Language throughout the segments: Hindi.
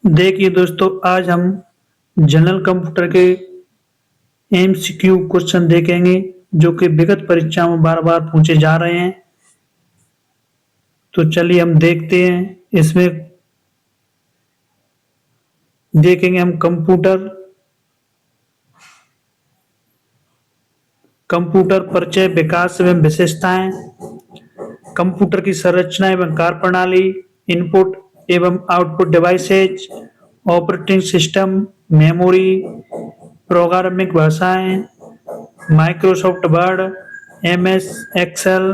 देखिए दोस्तों, आज हम जनरल कंप्यूटर के एमसीक्यू क्वेश्चन देखेंगे जो कि विगत परीक्षा में बार बार पूछे जा रहे हैं। तो चलिए हम देखते हैं। इसमें देखेंगे हम कंप्यूटर परिचय, विकास एवं विशेषताएं, कंप्यूटर की संरचना एवं कार्यप्रणाली, इनपुट एवं output devices, operating system, memory, programming भाषाएं, Microsoft Word, MS Excel,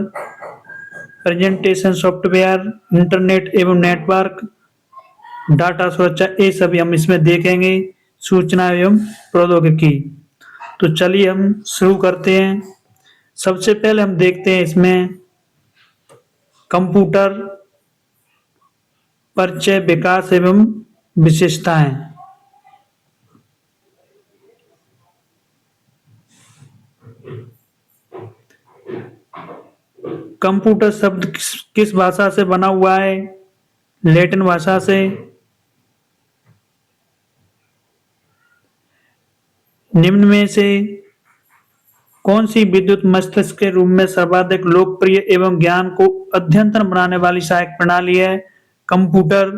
presentation software, internet एवं नेटवर्क, डाटा सुरक्षा, ये सभी हम इसमें देखेंगे। सूचना एवं प्रौद्योगिकी। तो चलिए हम शुरू करते हैं। सबसे पहले हम देखते हैं इसमें कंप्यूटर परिचय, विकास एवं विशेषताएं। कंप्यूटर शब्द किस भाषा से बना हुआ है? लैटिन भाषा से। निम्न में से कौन सी विद्युत मस्तिष्क के रूप में सर्वाधिक लोकप्रिय एवं ज्ञान को अद्यतन बनाने वाली सहायक प्रणाली है? कंप्यूटर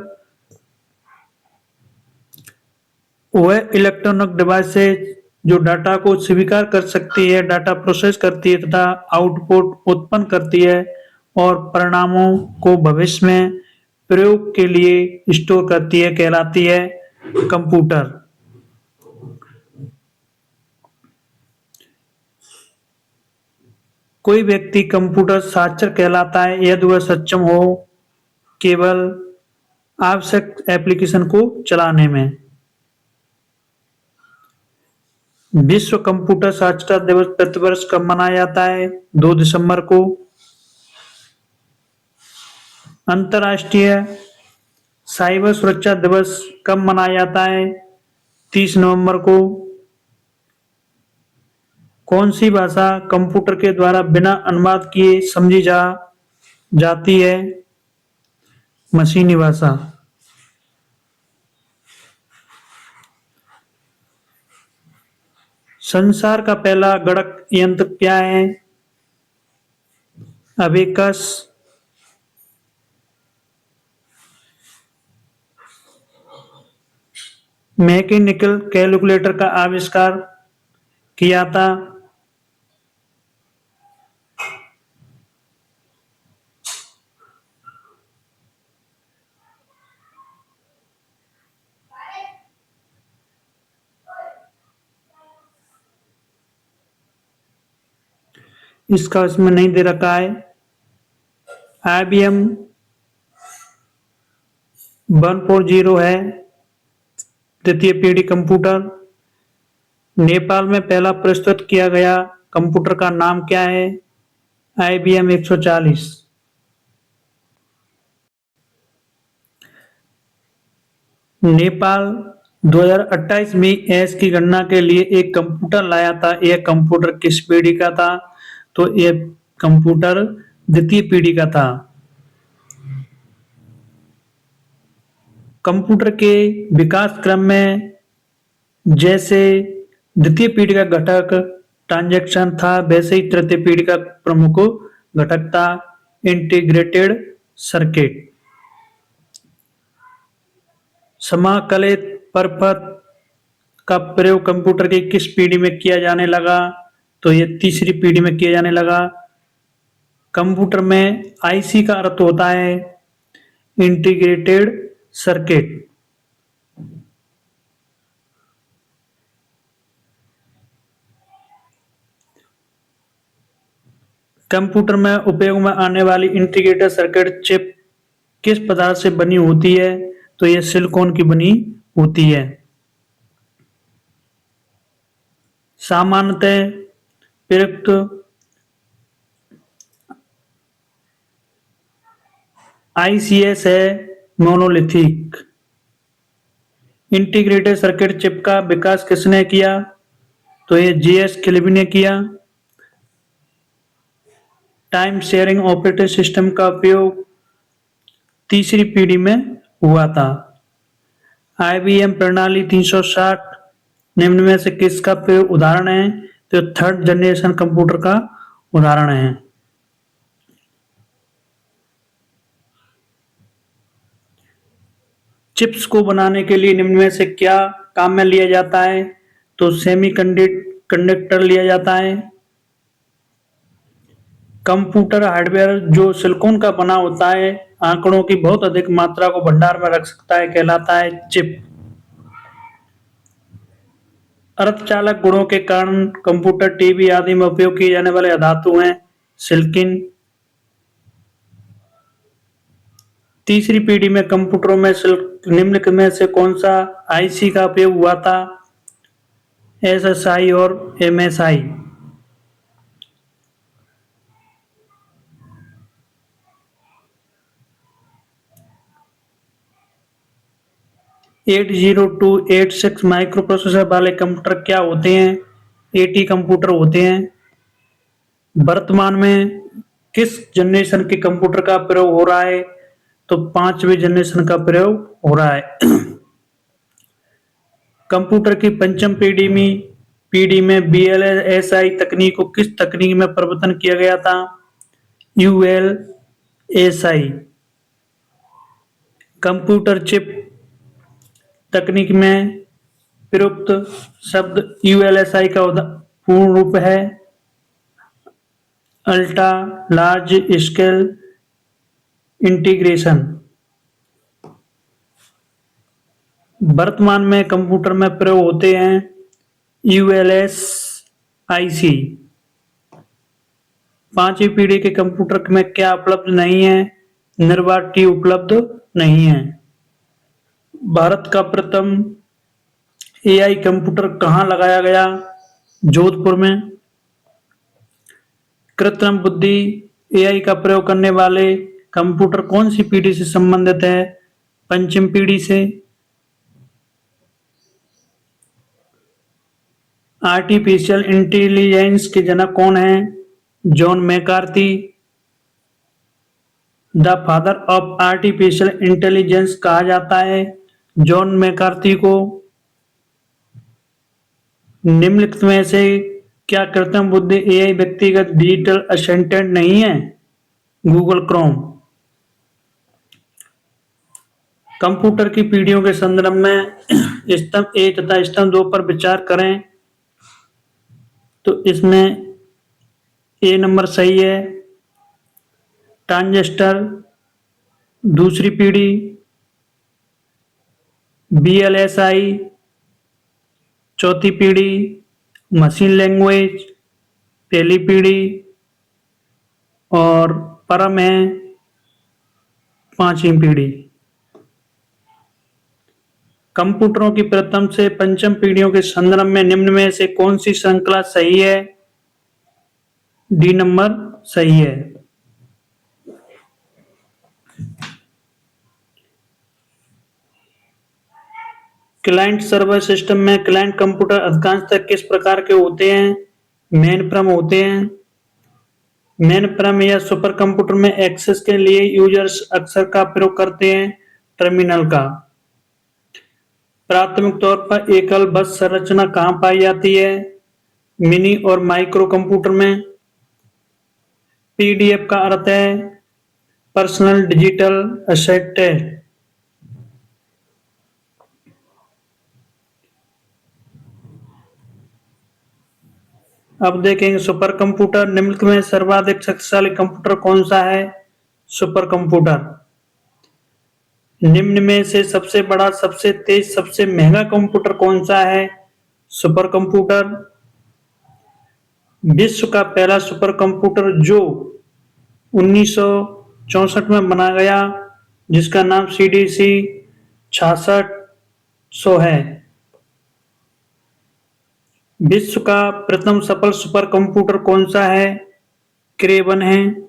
वह इलेक्ट्रॉनिक डिवाइस है जो डाटा को स्वीकार कर सकती है, डाटा प्रोसेस करती है तथा आउटपुट उत्पन्न करती है और परिणामों को भविष्य में प्रयोग के लिए स्टोर करती है, कहलाती है कंप्यूटर। कोई व्यक्ति कंप्यूटर साक्षर कहलाता है यदि वह सक्षम हो केवल आवश्यक एप्लीकेशन को चलाने में। विश्व कंप्यूटर साक्षरता दिवस प्रतिवर्ष कब मनाया जाता है? 2 दिसंबर को। अंतर्राष्ट्रीय साइबर सुरक्षा दिवस कब मनाया जाता है? 30 नवंबर को। कौन सी भाषा कंप्यूटर के द्वारा बिना अनुवाद किए समझी जाती है? मशीनी भाषा। संसार का पहला गणक यंत्र क्या है? अबेकस। मैकेनिकल कैलकुलेटर का आविष्कार किया था? इसका इसमें नहीं दे रखा है। IBM 140 है द्वितीय पीढ़ी कंप्यूटर। नेपाल में पहला प्रस्तुत किया गया कंप्यूटर का नाम क्या है? IBM 140। नेपाल 2028 में एस की गणना के लिए एक कंप्यूटर लाया था। यह कंप्यूटर किस पीढ़ी का था? तो यह कंप्यूटर द्वितीय पीढ़ी का था। कंप्यूटर के विकास क्रम में जैसे द्वितीय पीढ़ी का घटक ट्रांजैक्शन था, वैसे ही तृतीय पीढ़ी का प्रमुख घटक था इंटीग्रेटेड सर्किट। समाकलित परपथ का प्रयोग कंप्यूटर की किस पीढ़ी में किया जाने लगा? तो यह तीसरी पीढ़ी में किया जाने लगा। कंप्यूटर में आईसी का अर्थ होता है इंटीग्रेटेड सर्किट। कंप्यूटर में उपयोग में आने वाली इंटीग्रेटेड सर्किट चिप किस पदार्थ से बनी होती है? तो यह सिलिकॉन की बनी होती है। सामान्यतः प्रयुक्त ICS है मोनोलिथिक। इंटीग्रेटेड सर्किट चिप का विकास किसने किया? तो यह JS किल्बी ने किया। टाइम शेयरिंग ऑपरेटिंग सिस्टम का उपयोग तीसरी पीढ़ी में हुआ था। IBM प्रणाली 360 निम्न में से किसका उदाहरण है? तो थर्ड जनरेशन कंप्यूटर का उदाहरण है। चिप्स को बनाने के लिए निम्न में से क्या काम में लिया जाता है? तो सेमीकंडक्टर लिया जाता है। कंप्यूटर हार्डवेयर जो सिलिकॉन का बना होता है, आंकड़ों की बहुत अधिक मात्रा को भंडार में रख सकता है, कहलाता है चिप। अर्धचालक गुणों के कारण कंप्यूटर, टीवी आदि में उपयोग किए जाने वाले धातु हैं सिलिकॉन। तीसरी पीढ़ी में कंप्यूटरों में निम्नलिखित में से कौन सा आईसी का उपयोग हुआ था? एसएसआई और एमएसआई। 80286 माइक्रो प्रोसेसर वाले कंप्यूटर क्या होते हैं? एटी कंप्यूटर होते हैं। वर्तमान में किस जनरेशन के कंप्यूटर का प्रयोग हो रहा है? तो 5वीं जनरेशन का प्रयोग हो रहा है। कंप्यूटर की पंचम पीढ़ी में VLSI तकनीक को किस तकनीक में परिवर्तन किया गया था? ULSI। कंप्यूटर चिप तकनीक में प्रयुक्त शब्द ULSI का पूर्ण रूप है अल्ट्रा लार्ज स्केल इंटीग्रेशन। वर्तमान में कंप्यूटर में प्रयोग होते हैं ULSIC। 5वीं पीढ़ी के कंप्यूटर में क्या उपलब्ध नहीं है? निर्वात टी उपलब्ध नहीं है। भारत का प्रथम AI कंप्यूटर कहाँ लगाया गया? जोधपुर में। कृत्रिम बुद्धि AI का प्रयोग करने वाले कंप्यूटर कौन सी पीढ़ी से संबंधित है? पंचम पीढ़ी से। आर्टिफिशियल इंटेलिजेंस के जनक कौन है? John McCarthy. The father of artificial intelligence कहा जाता है जॉन मैकार्थी को। निम्नलिखित में से क्या कृत्रिम बुद्धि AI व्यक्तिगत डिजिटल असिस्टेंट नहीं है? Google Chrome. कंप्यूटर की पीढ़ियों के संदर्भ में स्तंभ 1 तथा स्तंभ 2 पर विचार करें। तो इसमें A नंबर सही है। ट्रांजिस्टर दूसरी पीढ़ी, VLSI चौथी पीढ़ी, मशीन लैंग्वेज पहली पीढ़ी और परम है 5वीं पीढ़ी। कंप्यूटरों की प्रथम से पंचम पीढ़ियों के संदर्भ में निम्न में से कौन सी श्रृंखला सही है? D नंबर सही है। क्लाइंट सर्वर सिस्टम में क्लाइंट कंप्यूटर अधिकांशतः किस प्रकार के होते हैं? मेनफ्रेम होते हैं। मेनफ्रेम या सुपर कंप्यूटर में एक्सेस के लिए यूजर्स अक्सर का प्रयोग करते हैं टर्मिनल का। प्राथमिक तौर पर एकल बस संरचना कहाँ पाई जाती है? मिनी और माइक्रो कंप्यूटर में। PDF का अर्थ है पर्सनल डिजिटल एसेट। अब देखेंगे सुपर कंप्यूटर। निम्नलिखित में सर्वाधिक शक्तिशाली कंप्यूटर कौन सा है? Super computer. निम्न में से सबसे बड़ा, सबसे तेज, सबसे महंगा कंप्यूटर कौन सा है? Super computer. विश्व का पहला सुपर कंप्यूटर जो 1964 में बनाया गया, जिसका नाम CDC 6600 है। विश्व का प्रथम सफल सुपर कंप्यूटर कौन सा है? क्रेबन है।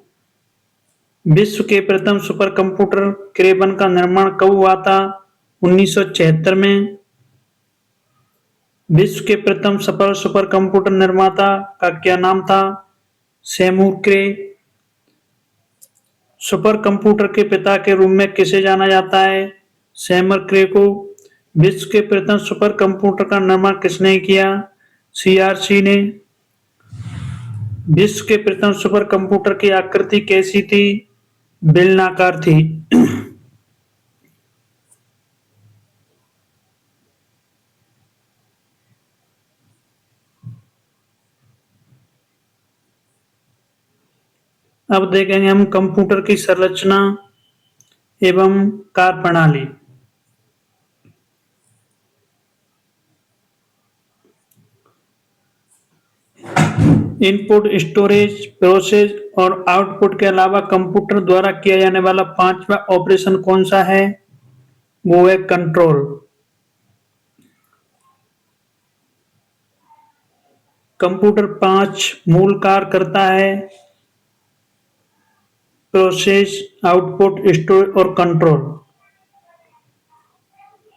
विश्व के प्रथम सुपर कंप्यूटर क्रेबन का निर्माण कब हुआ था? 1976 में। विश्व के प्रथम सफल सुपर कंप्यूटर निर्माता का क्या नाम था? सेमूर क्रे। सुपर कंप्यूटर के पिता के रूप में किसे जाना जाता है? सेमर क्रे को। विश्व के प्रथम सुपर कंप्यूटर का निर्माण किसने किया? सीआरसी ने। विश्व के प्रथम सुपर कंप्यूटर की आकृति कैसी थी? बेलनाकार थी। अब देखेंगे हम कंप्यूटर की संरचना एवं कार्यप्रणाली। इनपुट, स्टोरेज, प्रोसेस और आउटपुट के अलावा कंप्यूटर द्वारा किया जाने वाला पांचवा ऑपरेशन कौन सा है? वो है कंट्रोल। कंप्यूटर 5 मूल कार्य करता है: प्रोसेस, आउटपुट, स्टोरेज और कंट्रोल।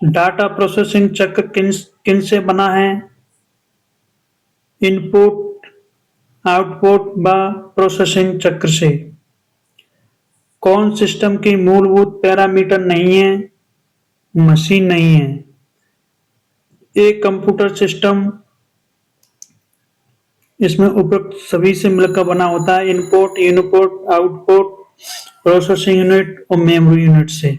डाटा प्रोसेसिंग चक्र किन किन से बना है? इनपुट, आउटपुट व प्रोसेसिंग चक्र से। कौन सिस्टम की मूलभूत पैरामीटर नहीं है? मशीन नहीं है। एक कंप्यूटर सिस्टम इसमें उपयुक्त सभी से मिलकर बना होता है: इनपुट, आउटपुट, प्रोसेसिंग यूनिट और मेमोरी यूनिट से।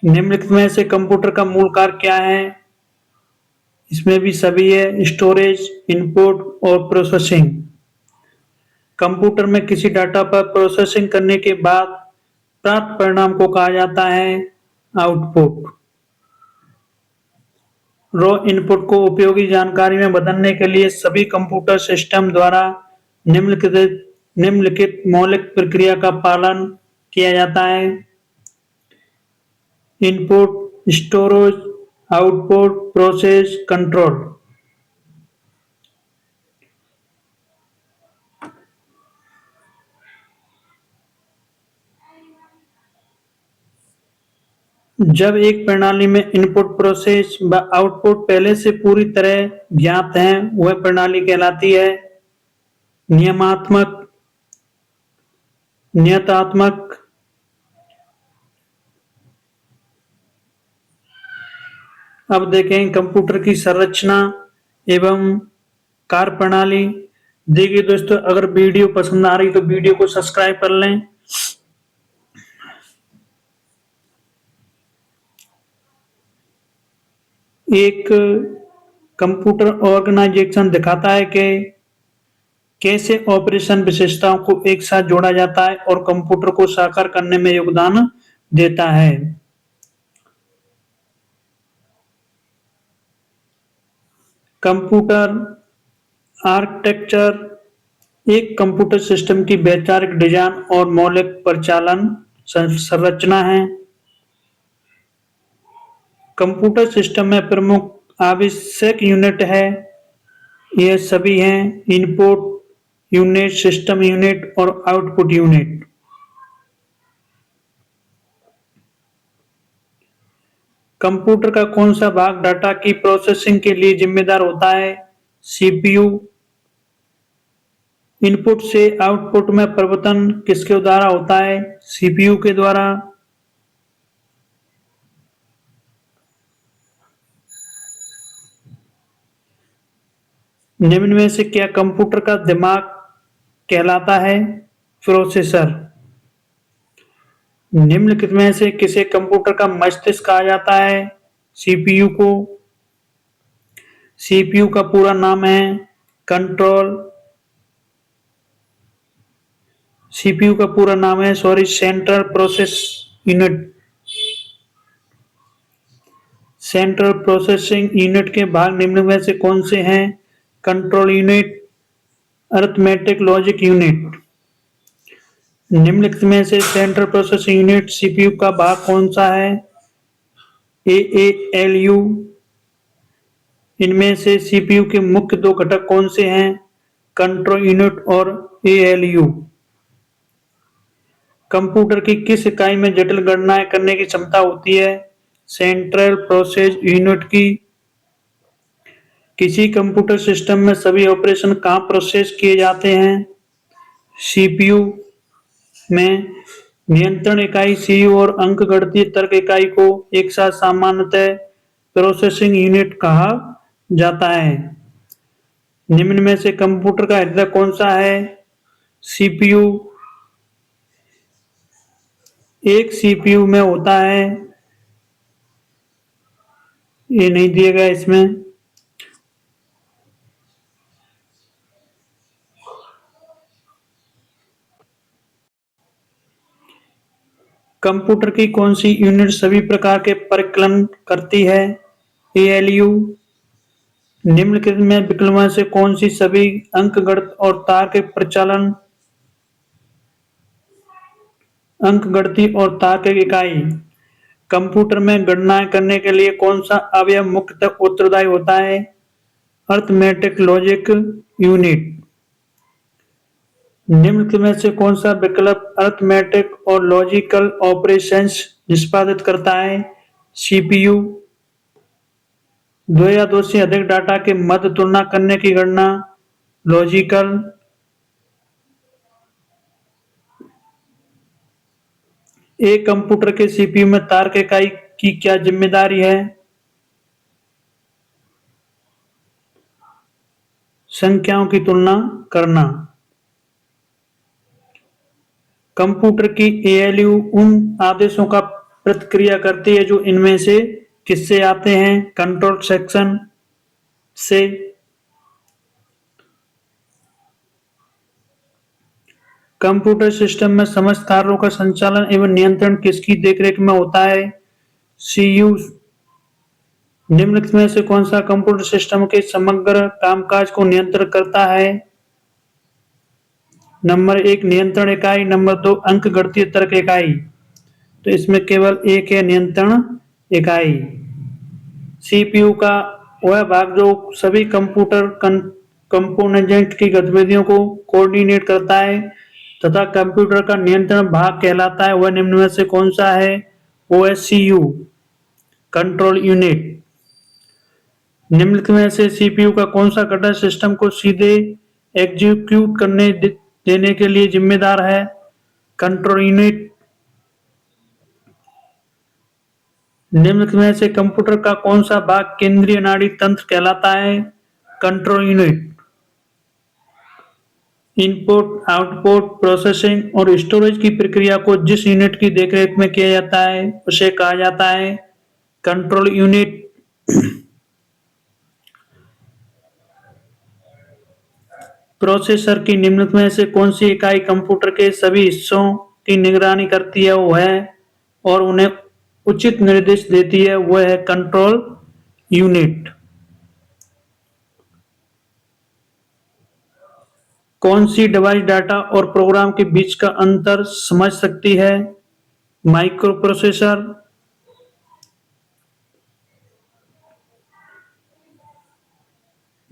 निम्नलिखित में से कंप्यूटर का मूल कार्य क्या है? इसमें भी सभी है: स्टोरेज, इनपुट और प्रोसेसिंग। कंप्यूटर में किसी डाटा पर प्रोसेसिंग करने के बाद प्राप्त परिणाम को कहा जाता है आउटपुट। रॉ इनपुट को उपयोगी जानकारी में बदलने के लिए सभी कंप्यूटर सिस्टम द्वारा निम्नलिखित मौलिक प्रक्रिया का पालन किया जाता है: input, storage, output, process, control. जब एक प्रणाली में इनपुट, प्रोसेस व आउटपुट पहले से पूरी तरह ज्ञात हैं, वह प्रणाली कहलाती है नियमात्मक, नियतात्मक, अब देखें कंप्यूटर की संरचना एवं कार्यप्रणाली। देखिए दोस्तों, अगर वीडियो पसंद आ रही तो वीडियो को सब्सक्राइब कर लें। एक कंप्यूटर ऑर्गेनाइजेशन दिखाता है कि कैसे ऑपरेशन विशेषताओं को एक साथ जोड़ा जाता है और कंप्यूटर को साकार करने में योगदान देता है। कंप्यूटर आर्किटेक्चर एक कंप्यूटर सिस्टम की वैचारिक डिजाइन और मौलिक परिचालन संरचना है। कंप्यूटर सिस्टम में प्रमुख आवश्यक यूनिट है, ये सभी हैं: इनपुट यूनिट, सिस्टम यूनिट और आउटपुट यूनिट। कंप्यूटर का कौन सा भाग डाटा की प्रोसेसिंग के लिए जिम्मेदार होता है? सीपीयू। इनपुट से आउटपुट में परिवर्तन किसके द्वारा होता है? सीपीयू के द्वारा। निम्न में से क्या कंप्यूटर का दिमाग कहलाता है? प्रोसेसर। निम्नलिखित में से किसे कंप्यूटर का मस्तिष्क कहा जाता है? सीपीयू को। सीपीयू का पूरा नाम है central process unit. Central processing unit के भाग निम्न में से कौन से हैं? Control unit, arithmetic logic unit. निम्नलिखित में से सेंट्रल प्रोसेसिंग यूनिट सीपीयू का भाग कौन सा है? एएलयू। इनमें से सीपीयू के मुख्य दो घटक कौन से हैं? कंट्रोल यूनिट और एएलयू। कंप्यूटर की किस इकाई में जटिल गणनाएं करने की क्षमता होती है? सेंट्रल प्रोसेस यूनिट की। किसी कंप्यूटर सिस्टम में सभी ऑपरेशन कहाँ प्रोसेस किए जाते हैं? सीपीयू में। नियंत्रण इकाई सीयू और अंकगणितीय तर्क इकाई को एक साथ सामान्यतः प्रोसेसिंग यूनिट कहा जाता है। निम्न में से कंप्यूटर का हृदय कौन सा है? सीपीयू। एक सीपीयू में होता है, ये नहीं दिया गया इसमें। कंप्यूटर की कौन सी यूनिट सभी प्रकार के परिकलन करती है? एएलयू। निम्नलिखित में विकल्पों से कौन सी सभी अंकगणित और तार्किक प्रचालन अंकगणितीय और तार्किक इकाई? कंप्यूटर में गणनाएं करने के लिए कौन सा अवयव मुख्यतः उत्तरदायी होता है? Arithmetic logic unit. निम्नलिखित में से कौन सा विकल्प अरिथमेटिक और लॉजिकल ऑपरेशंस निष्पादित करता है? सीपीयू। दो या दो से अधिक डाटा के मध्य तुलना करने की गणना लॉजिकल। एक कंप्यूटर के सीपीयू में तार्क इकाई की क्या जिम्मेदारी है? संख्याओं की तुलना करना। कंप्यूटर की एएलयू उन आदेशों का प्रतिक्रिया करती है जो इनमें से किससे आते हैं? कंट्रोल सेक्शन से। कंप्यूटर सिस्टम में समस्त कार्यों का संचालन एवं नियंत्रण किसकी देखरेख में होता है? सीयू। निम्नलिखित में से कौन सा कंप्यूटर सिस्टम के समग्र कामकाज को नियंत्रित करता है? नंबर 1 नियंत्रण इकाई, नंबर 2 अंकगणितीय तर्क इकाई। तो इसमें केवल एक है नियंत्रण इकाई। सीपीयू का वह भाग जो सभी कंप्यूटर कंपोनेंट की गतिविधियों को कोऑर्डिनेट करता है तथा कंप्यूटर का नियंत्रण भाग कहलाता है, वह निम्न में से कौन सा है? ओएससीयू कंट्रोल यूनिट। निम्नलिखित में से सीपीयू का कौन सा घटक सिस्टम को सीधे एग्जीक्यूट करने देने के लिए जिम्मेदार है? Control unit. निम्नलिखित में से कंप्यूटर का कौन सा भाग केंद्रीय नाड़ी तंत्र कहलाता है? Control unit. Input, output, processing और स्टोरेज की प्रक्रिया को जिस यूनिट की देखरेख में किया जाता है उसे कहा जाता है कंट्रोल यूनिट। प्रोसेसर की निम्नलिखित में से कौन सी इकाई कंप्यूटर के सभी हिस्सों की निगरानी करती है वो है और उन्हें उचित निर्देश देती है, वह है कंट्रोल यूनिट। कौन सी डिवाइस डाटा और प्रोग्राम के बीच का अंतर समझ सकती है? Micro processor.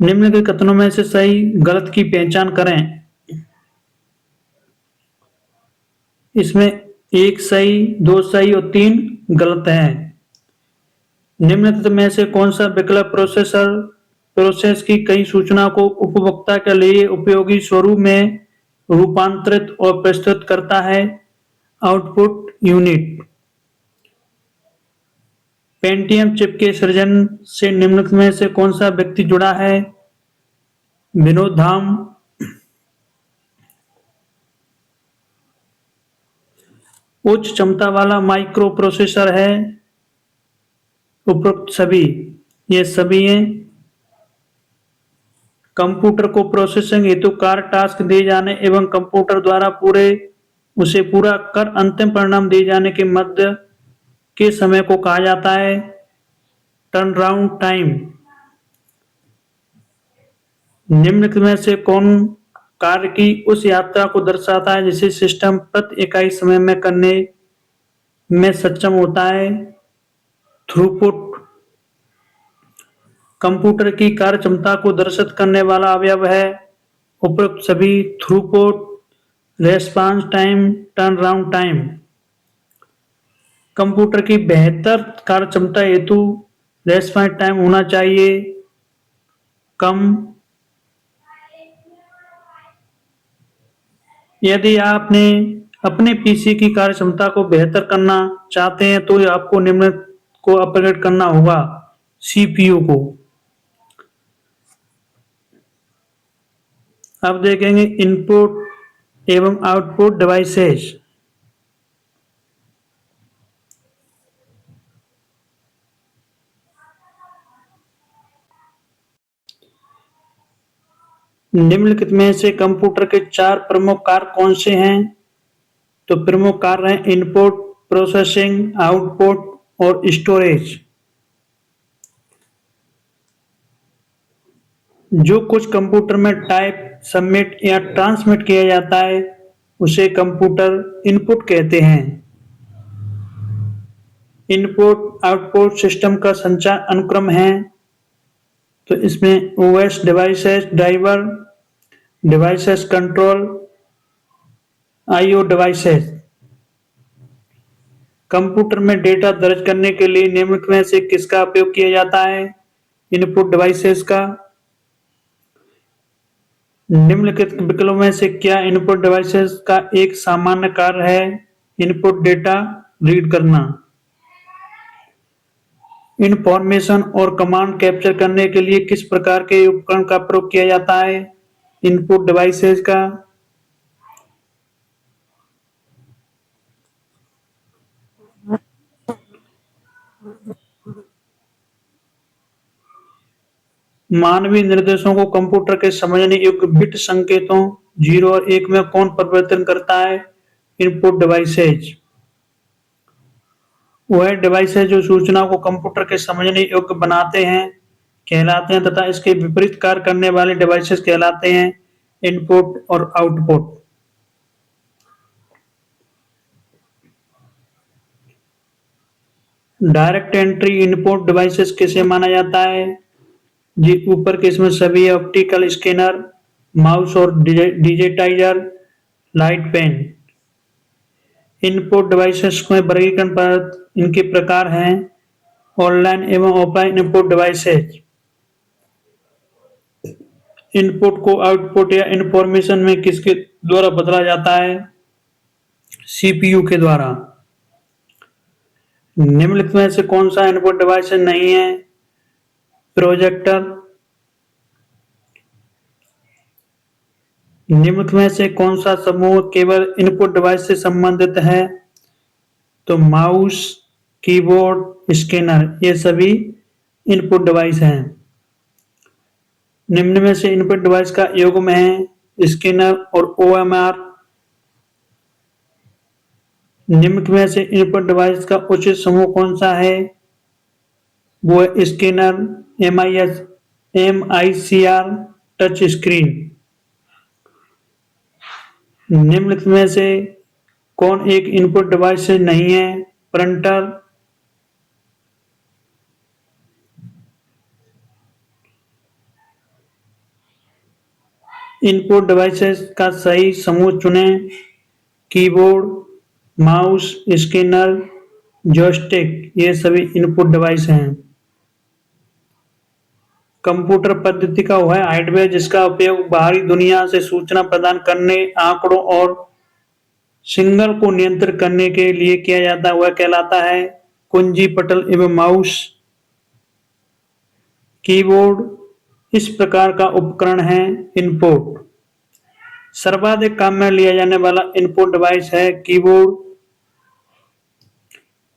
निम्न के कथनों में से सही गलत की पहचान करें। इसमें एक सही, दो सही और तीन गलत है। निम्नलिखित में से कौन सा विकल्प प्रोसेस की कई सूचना को उपभोक्ता के लिए उपयोगी स्वरूप में रूपांतरित और प्रस्तुत करता है? Output unit. पेंटियम चिप के सृजन से निम्नलिखित में से कौन सा व्यक्ति जुड़ा है? विनोद धाम। उच्च क्षमता वाला माइक्रो प्रोसेसर है उपरोक्त सभी, ये सभी हैं। कंप्यूटर को प्रोसेसिंग हेतु कार्य टास्क दिए जाने एवं कंप्यूटर द्वारा उसे पूरा कर अंतिम परिणाम दिए जाने के मध्य के समय को कहा जाता है टर्नअराउंड टाइम। निम्नलिखित में से कौन कार्य की उस यात्रा को दर्शाता है जिसे सिस्टम प्रति इकाई समय में करने में सक्षम होता है? थ्रूपुट। कंप्यूटर की कार्य क्षमता को दर्शित करने वाला अवयव है उपरोक्त सभी throughput, response time, turnaround time. Computer की बेहतर कार्य क्षमता हेतु रेस्पॉन्स टाइम होना चाहिए कम। यदि आपने अपने पीसी की कार्यक्षमता को बेहतर करना चाहते हैं तो आपको निम्न को अपग्रेड करना होगा: सीपीयू को। अब देखेंगे इनपुट एवं आउटपुट डिवाइसेस। निम्नलिखित में से कंप्यूटर के 4 प्रमुख कार्य कौन से हैं? तो प्रमुख कार्य हैं इनपुट, प्रोसेसिंग, आउटपुट और स्टोरेज। जो कुछ कंप्यूटर में टाइप, सबमिट या ट्रांसमिट किया जाता है उसे कंप्यूटर इनपुट कहते हैं। इनपुट आउटपुट सिस्टम का संचार अनुक्रम है। तो इसमें OS devices driver, devices control, IO devices. Computer में डेटा दर्ज करने के लिए निम्नलिखित में से किसका उपयोग किया जाता है? इनपुट डिवाइसेस का। निम्नलिखित विकल्पों में से क्या इनपुट डिवाइसेस का एक सामान्य कार्य है? इनपुट डेटा रीड करना। इंफॉर्मेशन और कमांड कैप्चर करने के लिए किस प्रकार के उपकरण का प्रयोग किया जाता है? इनपुट डिवाइसेस का। मानवीय निर्देशों को कंप्यूटर के समझने योग्य बिट संकेतों 0 और 1 में कौन परिवर्तन करता है? Input devices. वह डिवाइसेज जो सूचना को कंप्यूटर के समझने योग्य बनाते हैं कहलाते हैं तथा इसके विपरीत कार्य करने वाले डिवाइसेस कहलाते हैं इनपुट और output. Direct entry input devices किसे माना जाता है? जी ऊपर के इसमें सभी ऑप्टिकल स्कैनर, माउस और digitiser, light pen. Input devices में वर्गीकरण पर इनके प्रकार हैं: ऑनलाइन एवं ऑफलाइन इनपुट डिवाइसेस। इनपुट को आउटपुट या इंफॉर्मेशन में किसके द्वारा बदला जाता है? सीपीयू के द्वारा। निम्नलिखित में से कौन सा इनपुट डिवाइस नहीं है? प्रोजेक्टर। निम्नलिखित में से कौन सा समूह केवल इनपुट डिवाइस से संबंधित है? तो माउस, कीबोर्ड, स्कैनर ये सभी इनपुट डिवाइस हैं। निम्न में से इनपुट डिवाइस का युग्म है स्कैनर और ओएमआर। निम्न में से इनपुट डिवाइस का उचित समूह कौन सा है? वो है स्कैनर, एमआईसीआर, टच स्क्रीन। निम्नलिखित में से कौन एक इनपुट डिवाइस नहीं है? प्रिंटर। इनपुट डिवाइसेस का सही समूह चुनें: कीबोर्ड, माउस, स्कैनर, जॉयस्टिक ये सभी इनपुट डिवाइस हैं। कंप्यूटर पद्धति का वह हार्डवेयर जिसका उपयोग बाहरी दुनिया से सूचना प्रदान करने, आंकड़ों और सिग्नल को नियंत्रित करने के लिए किया जाता है वह कहलाता है कुंजी, पटल एवं माउस। कीबोर्ड इस प्रकार का उपकरण है इनपुट। सर्वाधिक काम में लिया जाने वाला इनपुट डिवाइस है कीबोर्ड।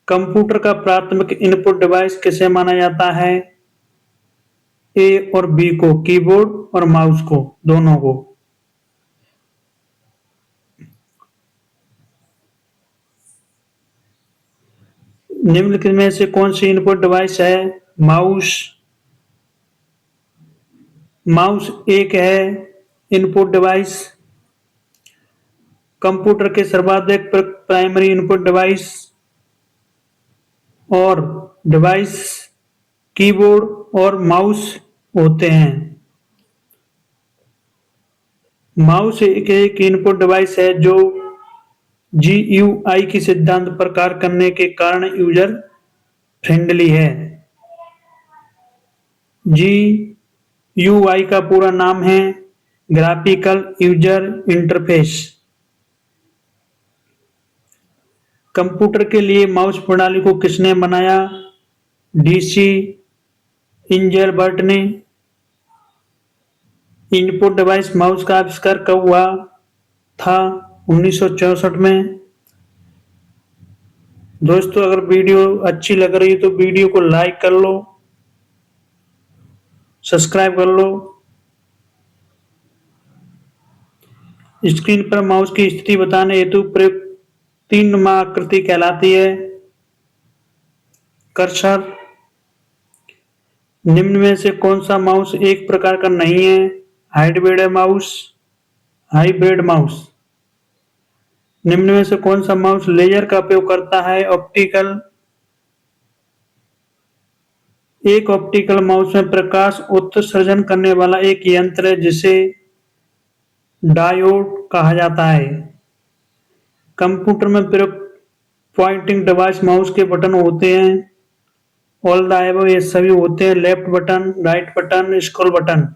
कंप्यूटर का प्राथमिक इनपुट डिवाइस किसे माना जाता है? ए और बी को, कीबोर्ड और माउस को, दोनों को। निम्नलिखित में से कौन सी इनपुट डिवाइस है? माउस। माउस एक है इनपुट डिवाइस। कंप्यूटर के सर्वाधिक प्राइमरी इनपुट डिवाइस और डिवाइस कीबोर्ड और माउस होते हैं। माउस एक इनपुट डिवाइस है जो जीयूआई के सिद्धांत पर कार्य करने के कारण यूजर फ्रेंडली है। जीयूआई का पूरा नाम है ग्राफिकल यूजर इंटरफेस। कंप्यूटर के लिए माउस प्रणाली को किसने बनाया? डीसी इंजरबर्ट ने। इनपुट डिवाइस माउस का आविष्कार कब हुआ था? 1964 में। दोस्तों, अगर वीडियो अच्छी लग रही है तो वीडियो को लाइक कर लो, सब्सक्राइब कर लो। स्क्रीन पर माउस की स्थिति बताने हेतु प्रयुक्त 3 नुमा आकृति कहलाती है कर्सर। निम्न में से कौन सा माउस एक प्रकार का नहीं है? Hybrid mouse. निम्न में से कौन सा माउस लेजर का उपयोग करता है? ऑप्टिकल। एक ऑप्टिकल माउस में प्रकाश उत्सर्जन करने वाला एक यंत्र है जिसे डायोड कहा जाता है। कंप्यूटर में प्रयुक्त पॉइंटिंग डिवाइस माउस के बटन होते हैं। ऑल द अबव ये सभी होते हैं left button, right button, scroll button.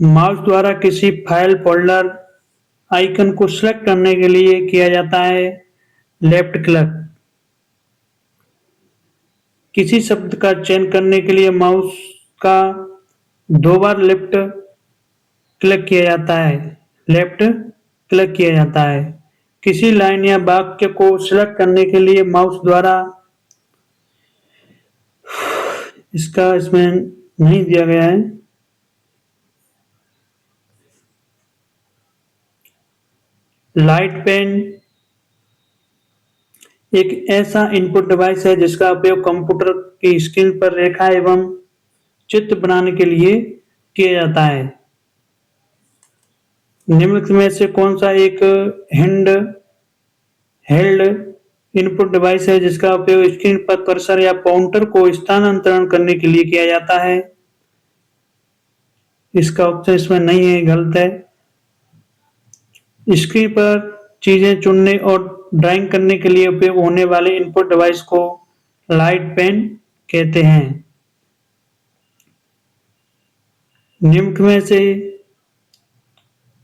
Mouse द्वारा किसी फाइल, फोल्डर, आइकन को सिलेक्ट करने के लिए किया जाता है लेफ्ट क्लिक। किसी शब्द का चयन करने के लिए माउस का 2 बार लेफ्ट क्लिक किया जाता है, लेफ्ट क्लिक किया जाता है। किसी लाइन या वाक्य को सिलेक्ट करने के लिए माउस द्वारा, इसका इसमें नहीं दिया गया है, लाइट पेन एक ऐसा इनपुट डिवाइस है जिसका उपयोग कंप्यूटर की स्क्रीन पर रेखा एवं चित्र बनाने के लिए किया जाता है। निम्नलिखित में से कौन सा एक हैंड हेल्ड इनपुट डिवाइस है जिसका उपयोग स्क्रीन पर कर्सर या पॉइंटर को स्थानांतरण करने के लिए किया जाता है? इसका ऑप्शन इसमें नहीं है, गलत है। स्क्रीन पर चीजें चुनने और ड्राइंग करने के लिए उपयोग होने वाले इनपुट डिवाइस को लाइट पेन कहते हैं। निम्न में से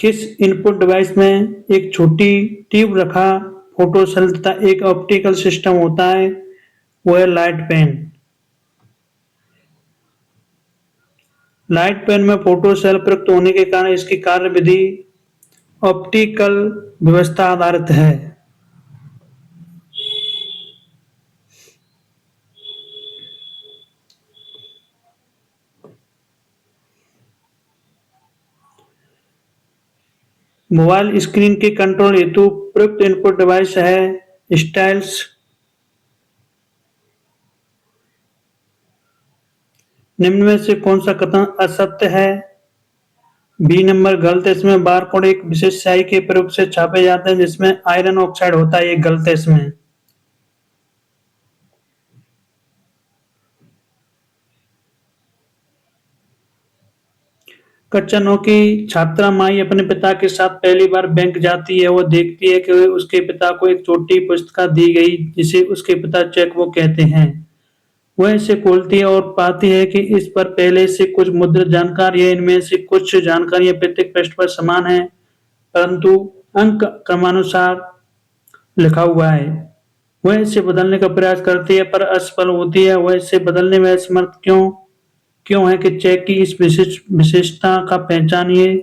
किस इनपुट डिवाइस में एक छोटी ट्यूब रखा फोटो सेल तथा एक ऑप्टिकल सिस्टम होता है? वो है लाइट पेन। लाइट पेन में फोटो सेल प्रयुक्त होने के कारण इसकी कार्य विधि ऑप्टिकल व्यवस्था आधारित है। मोबाइल स्क्रीन के कंट्रोल हेतु प्रयुक्त इनपुट डिवाइस है स्टाइल्स। निम्न में से कौन सा कथन असत्य है? बी नंबर गलत है। इसमें बारकोड एक विशेष स्याही के प्रयोग से छापे जाते हैं जिसमें आयरन ऑक्साइड होता है, ये गलत है इसमें। कच्चा नौ की छात्रा माई अपने पिता के साथ पहली बार बैंक जाती है। वो देखती है कि उसके पिता को एक छोटी पुस्तिका दी गई जिसे उसके पिता चेकबुक कहते हैं। वह इसे खोलती है और पाती है कि इस पर पहले से कुछ मुद्रित जानकारी है। इनमें से कुछ जानकारियां प्रत्येक पृष्ठ पर समान है परंतु अंक क्रमानुसार लिखा हुआ है। वह इसे बदलने का प्रयास करती है पर असफल होती है। वह इसे बदलने में असमर्थ क्यों क्यों है कि चेक की इस विशेषता का पहचानिए?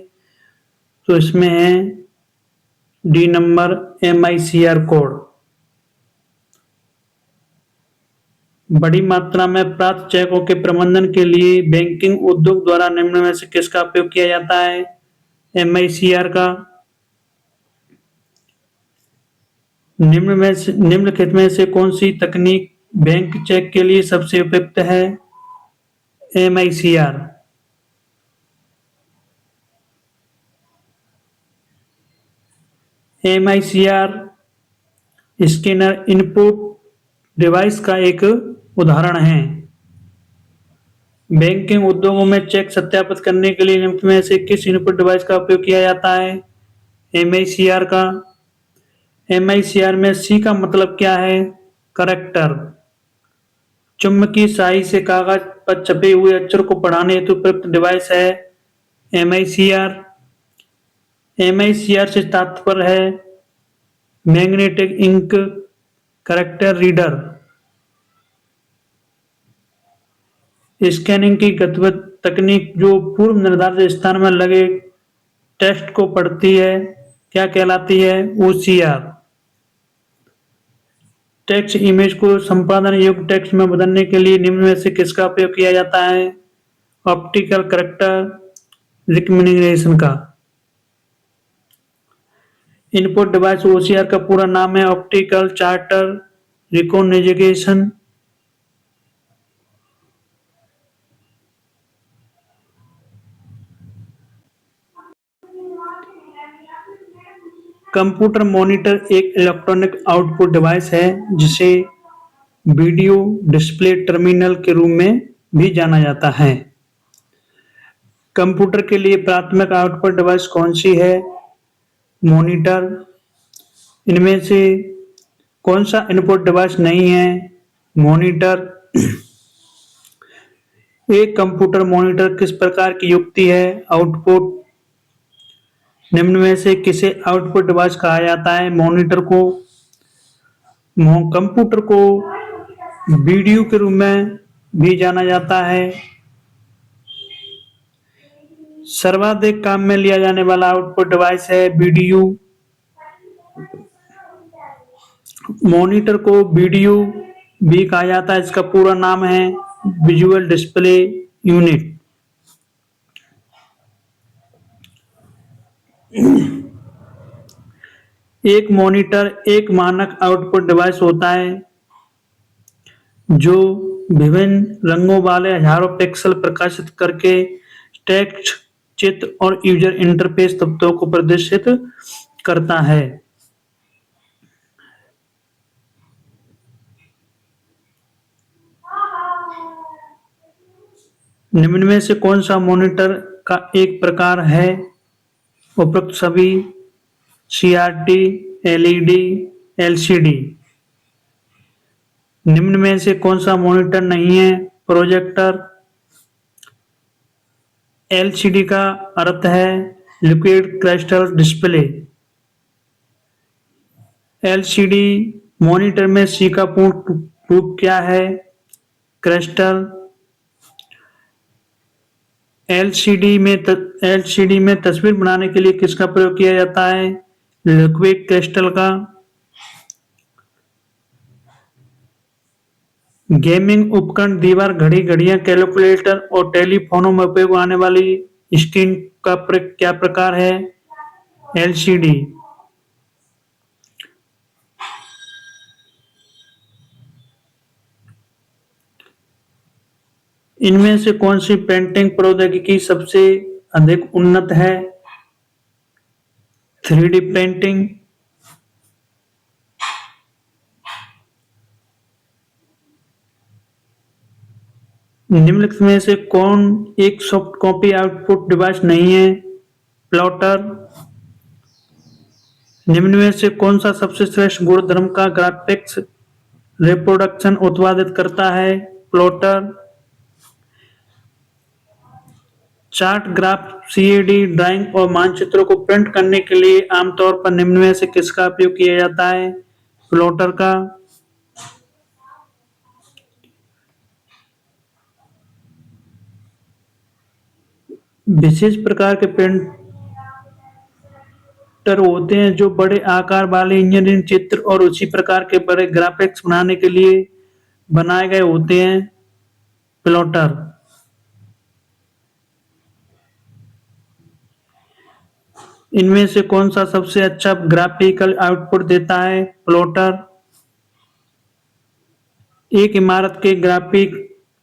तो इसमें है डी नंबर MICR कोड। बड़ी मात्रा में प्राप्त चेकों के प्रबंधन के लिए बैंकिंग उद्योग द्वारा निम्न में से किसका उपयोग किया जाता है? MICR का। निम्नलिखित में से कौन सी तकनीक बैंक चेक के लिए सबसे उपयुक्त है? MICR। MICR scanner input device का एक उदाहरण है। बैंकिंग उद्योगों में चेक सत्यापित करने के लिए निम्न में से किस इनपुट डिवाइस का उपयोग किया जाता है? MICR का। MICR में C का मतलब क्या है? करेक्टर। चुंबकीय स्याही से कागज पर छपे हुए अक्षर को पढ़ाने हेतु प्रयुक्त डिवाइस है MICR। MICR से तात्पर्य है magnetic ink character reader, scanning की गतिविधि तकनीक जो पूर्व निर्धारित स्थान में लगे टेक्स्ट को पढ़ती है, क्या कहलाती है? OCR। टेक्स्ट इमेज को संपादन योग्य टेक्स्ट में बदलने के लिए निम्न में से किसका उपयोग किया जाता है? ऑप्टिकल कैरेक्टर रिकग्निशन का। इनपुट डिवाइस OCR का पूरा नाम है optical charter recognition. Computer monitor एक इलेक्ट्रॉनिक आउटपुट डिवाइस है जिसे वीडियो डिस्प्ले टर्मिनल के रूप में भी जाना जाता है। कंप्यूटर के लिए प्राथमिक आउटपुट डिवाइस कौन सी है? मॉनिटर। इनमें से कौन सा इनपुट डिवाइस नहीं है? मॉनिटर। एक कंप्यूटर मॉनिटर किस प्रकार की युक्ति है? आउटपुट। निम्न में से किसे आउटपुट डिवाइस कहा जाता है? मॉनिटर को। कंप्यूटर को वीडियो के रूप में भी जाना जाता है। सर्वाधिक काम में लिया जाने वाला आउटपुट डिवाइस है वीडियो। मॉनिटर को वीडियो भी कहा जाता है, इसका पूरा नाम है विजुअल डिस्प्ले यूनिट। एक मॉनिटर एक मानक आउटपुट डिवाइस होता है जो विभिन्न रंगों वाले हजारों पिक्सल प्रकाशित करके टेक्स्ट, चित्र और यूजर इंटरफेस तत्वों को प्रदर्शित करता है। निम्न में से कौन सा मॉनिटर का एक प्रकार है? उपरोक्त सभी। CRT, LED, LCD। निम्न में से कौन सा मॉनिटर नहीं है? प्रोजेक्टर। LCD का अर्थ है liquid crystal display. LCD monitor में C का पूर्ण रूप क्या है? क्रिस्टल। LCD में तस्वीर बनाने के लिए किसका प्रयोग किया जाता है? लिक्विड क्रिस्टल का। गेमिंग उपकरण, दीवार घड़ी, घड़ियां, कैलकुलेटर और टेलीफोनों में उपयोग आने वाली स्क्रीन का क्या प्रकार है? LCD। इनमें से कौन सी पेंटिंग प्रौद्योगिकी सबसे अधिक उन्नत है? 3D painting. निम्नलिखित में से कौन एक सॉफ्ट कॉपी आउटपुट डिवाइस नहीं है? प्लॉटर। निम्न में से कौन सा सबसे श्रेष्ठ गुणधर्म का ग्राफिक्स रिप्रोडक्शन उत्पादित करता है? Plotter. Chart, graph, CAD drawing और मानचित्रों को प्रिंट करने के लिए आमतौर पर निम्न में से किसका उपयोग किया जाता है? प्लॉटर का। विशेष प्रकार के प्रिंटर होते हैं जो बड़े आकार वाले इंजीनियरिंग चित्र और उसी प्रकार के बड़े ग्राफिक्स बनाने के लिए बनाए गए होते हैं। प्लॉटर। इनमें से कौन सा सबसे अच्छा ग्राफिकल आउटपुट देता है? प्लॉटर। एक इमारत के ग्राफिक